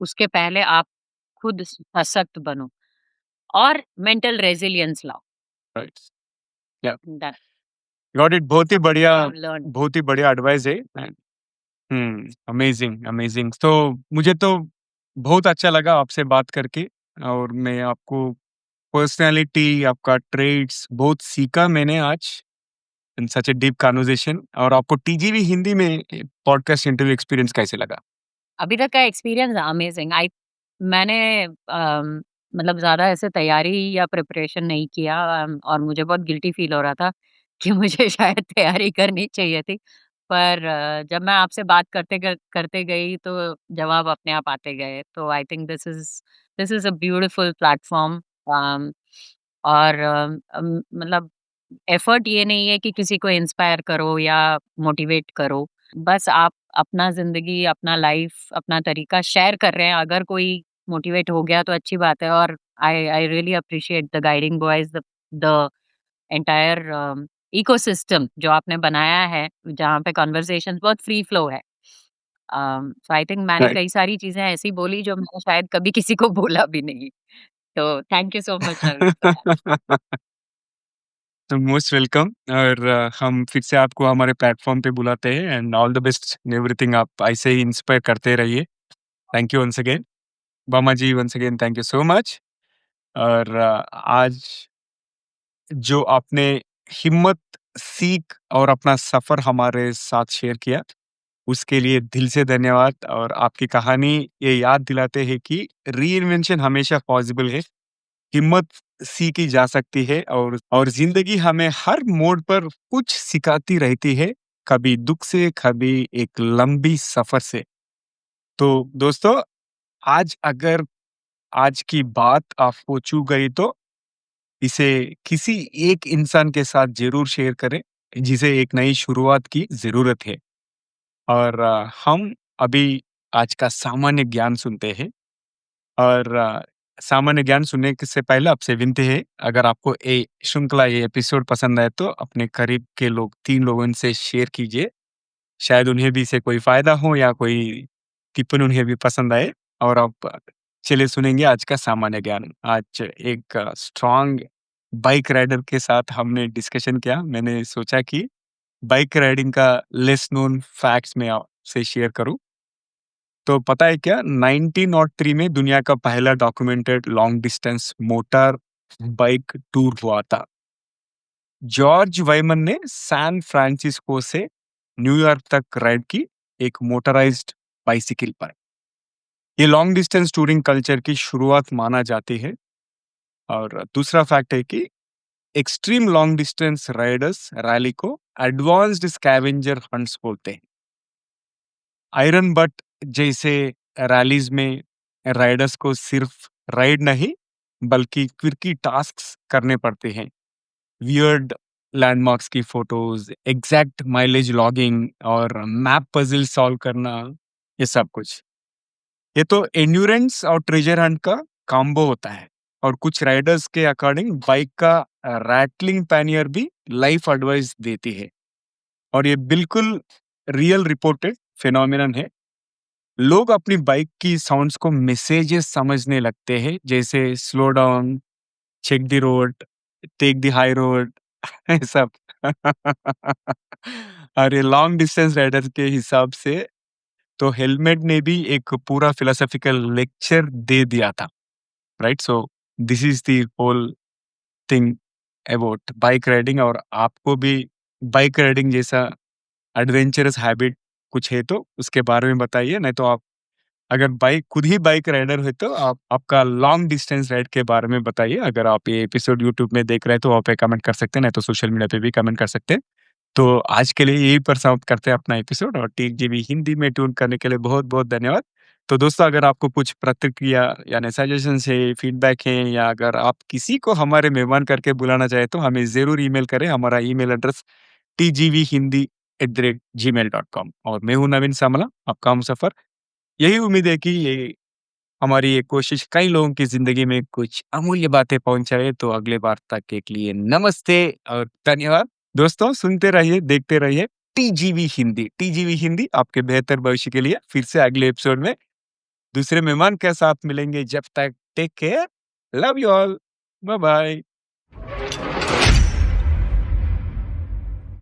उसके पहले आप खुद सशक्त बनो और मेंटल रेज़िलियंस लाओ। राइट, या that got it. I have learned. बहुत ही बढ़िया एडवाइस है। Amazing, amazing. तो मुझे तो बहुत अच्छा लगा आपसे बात करके और मैं आपको पर्सनैलिटी, आपका ट्रेड्स बहुत सीखा मैंने आज इन सच अ डीप कन्वर्सेशन। और आपको टीजीवी हिंदी में पॉडकास्ट इंटरव्यू एक्सपीरियंस कैसे लगा? अभी तक का एक्सपीरियंस अमेज़िंग। मैंने मतलब ज़्यादा ऐसे तैयारी या प्रिपरेशन नहीं किया, और मुझे बहुत गिल्टी फ़ील हो रहा था कि मुझे शायद तैयारी करनी चाहिए थी। पर जब मैं आपसे बात करते गई तो जवाब अपने आप आते गए। तो I think this is a beautiful platform. और मतलब एफ़र्ट ये नहीं है कि किसी को इंस्पायर करो या मोटिवेट करो। बस आप अपना ज़िंदगी, अपना लाइफ़, अपना तरीका शेयर कर रहे हैं। अगर कोई मोटिवेट हो गया तो अच्छी बात है। और I I really appreciate the guiding voice, the entire ecosystem जो आपने बनाया है, जहाँ पे कन्वर्सेशंस बहुत फ्री फ्लो है। सो आई थिंक मैंने राइट। कई सारी चीज़ें ऐसी बोली जो मैंने शायद कभी किसी को बोला भी नहीं। तो thank you so much Naveen for that. तो मोस्ट वेलकम। और हम फिर से आपको हमारे प्लेटफॉर्म पे बुलाते हैं and all the best in everything. आप ऐसे ही इंस्पायर करते रहिए। Thank you once again. Bhama ji, once again thank you so much. और आज जो आपने हिम्मत, सीख और अपना सफ़र हमारे साथ शेयर किया, उसके लिए दिल से धन्यवाद और आपकी कहानी ये याद दिलाते हैं कि रीइन्वेंशन हमेशा पॉसिबल है, हिम्मत सीखी जा सकती है और ज़िंदगी हमें हर मोड़ पर कुछ सिखाती रहती है, कभी दुःख से, कभी एक लंबी सफ़र से। तो दोस्तों, आज अगर आज की बात आपको छू गई तो इसे किसी एक इंसान के साथ ज़रूर शेयर करें, जिसे एक नई शुरुआत की ज़रूरत है। और हम अभी आज का सामान्य ज्ञान सुनते हैं और सामान्य ज्ञान सुनने के से पहले आपसे विनती है, अगर आपको ये श्रृंखला, ये एपिसोड पसंद आए तो अपने करीब के लोग 3 लोगों से शेयर कीजिए। शायद उन्हें भी इससे कोई फ़ायदा हो या कोई टिप्पणी उन्हें भी पसंद आए और आप चलिए सुनेंगे आज का सामान्य ज्ञान। आज एक स्ट्रॉन्ग बाइक राइडर के साथ हमने डिस्कशन किया। मैंने सोचा कि बाइक राइडिंग का लेस नोन फैक्ट्स मैं आपसे शेयर करूँ। तो पता है क्या 1903 में दुनिया का पहला documented long distance motor bike tour हुआ था। जॉर्ज वाइमन ने सैन फ्रांसिस्को से न्यूयॉर्क तक राइड की एक मोटराइज्ड बाइसिकल पर। ये लॉन्ग डिस्टेंस टूरिंग कल्चर की शुरुआत माना जाती है। और दूसरा फैक्ट है कि extreme long distance Riders rally को एडवांस्ड स्कैवेंजर हंट्स बोलते हैं। आयरन बट जैसे रैलीज में राइडर्स को सिर्फ राइड नहीं बल्कि क्विकी टास्क्स करने पड़ते हैं। वियर्ड लैंडमार्क्स की फोटोज, एग्जैक्ट माइलेज लॉगिंग और मैप पजल सॉल्व करना, ये सब कुछ। ये तो एंड्योरेंस और ट्रेजर हंट का कॉम्बो होता है। और कुछ राइडर्स के अकॉर्डिंग बाइक का रैटलिंग पैनियर भी लाइफ एडवाइस देती है। और ये बिल्कुल रियल रिपोर्टेड फिनोमिनन है। लोग अपनी बाइक की साउंड्स को मैसेजेस समझने लगते हैं, जैसे slow down, check the road, take the high road, ये सब। और ये लॉन्ग डिस्टेंस राइडर के हिसाब से तो हेलमेट ने भी एक पूरा फिलोसॉफिकल लेक्चर दे दिया था, right? So this is the whole thing about bike riding. और आपको भी बाइक राइडिंग जैसा एडवेंचरस हैबिट कुछ है तो उसके बारे में बताइए, नहीं तो आप अगर बाइक खुद ही बाइक राइडर है तो आप आपका लॉन्ग डिस्टेंस राइड के बारे में बताइए। अगर आप ये एपिसोड यूट्यूब में देख रहे हैं तो आप पे कमेंट कर सकते हैं, नहीं तो सोशल मीडिया पे भी कमेंट कर सकते हैं। तो आज के लिए यही पर समाप्त करते हैं अपना एपिसोड और टीजीवी हिंदी में ट्यून करने के लिए बहुत-बहुत धन्यवाद। तो दोस्तों, अगर आपको कुछ प्रतिक्रिया यानी सजेशंस है, फीडबैक है या अगर आप किसी को हमारे मेहमान करके बुलाना चाहें तो हमें ज़रूर ईमेल करें। हमारा ईमेल एड्रेस tgvhindi@gmail.com। और मैं हूँ नवीन सामला, आपका हमसफ़र। यही उम्मीद है कि ये हमारी ये कोशिश कई लोगों की ज़िंदगी में कुछ अमूल्य बातें पहुँचाए। तो अगले बार तक के लिए नमस्ते और धन्यवाद। दोस्तों, सुनते रहिए, देखते रहिए टीजीवी हिंदी। टीजीवी हिंदी आपके बेहतर भविष्य के लिए फिर से अगले एपिसोड में दूसरे मेहमान के साथ मिलेंगे। जब तक take care, love you all, bye bye.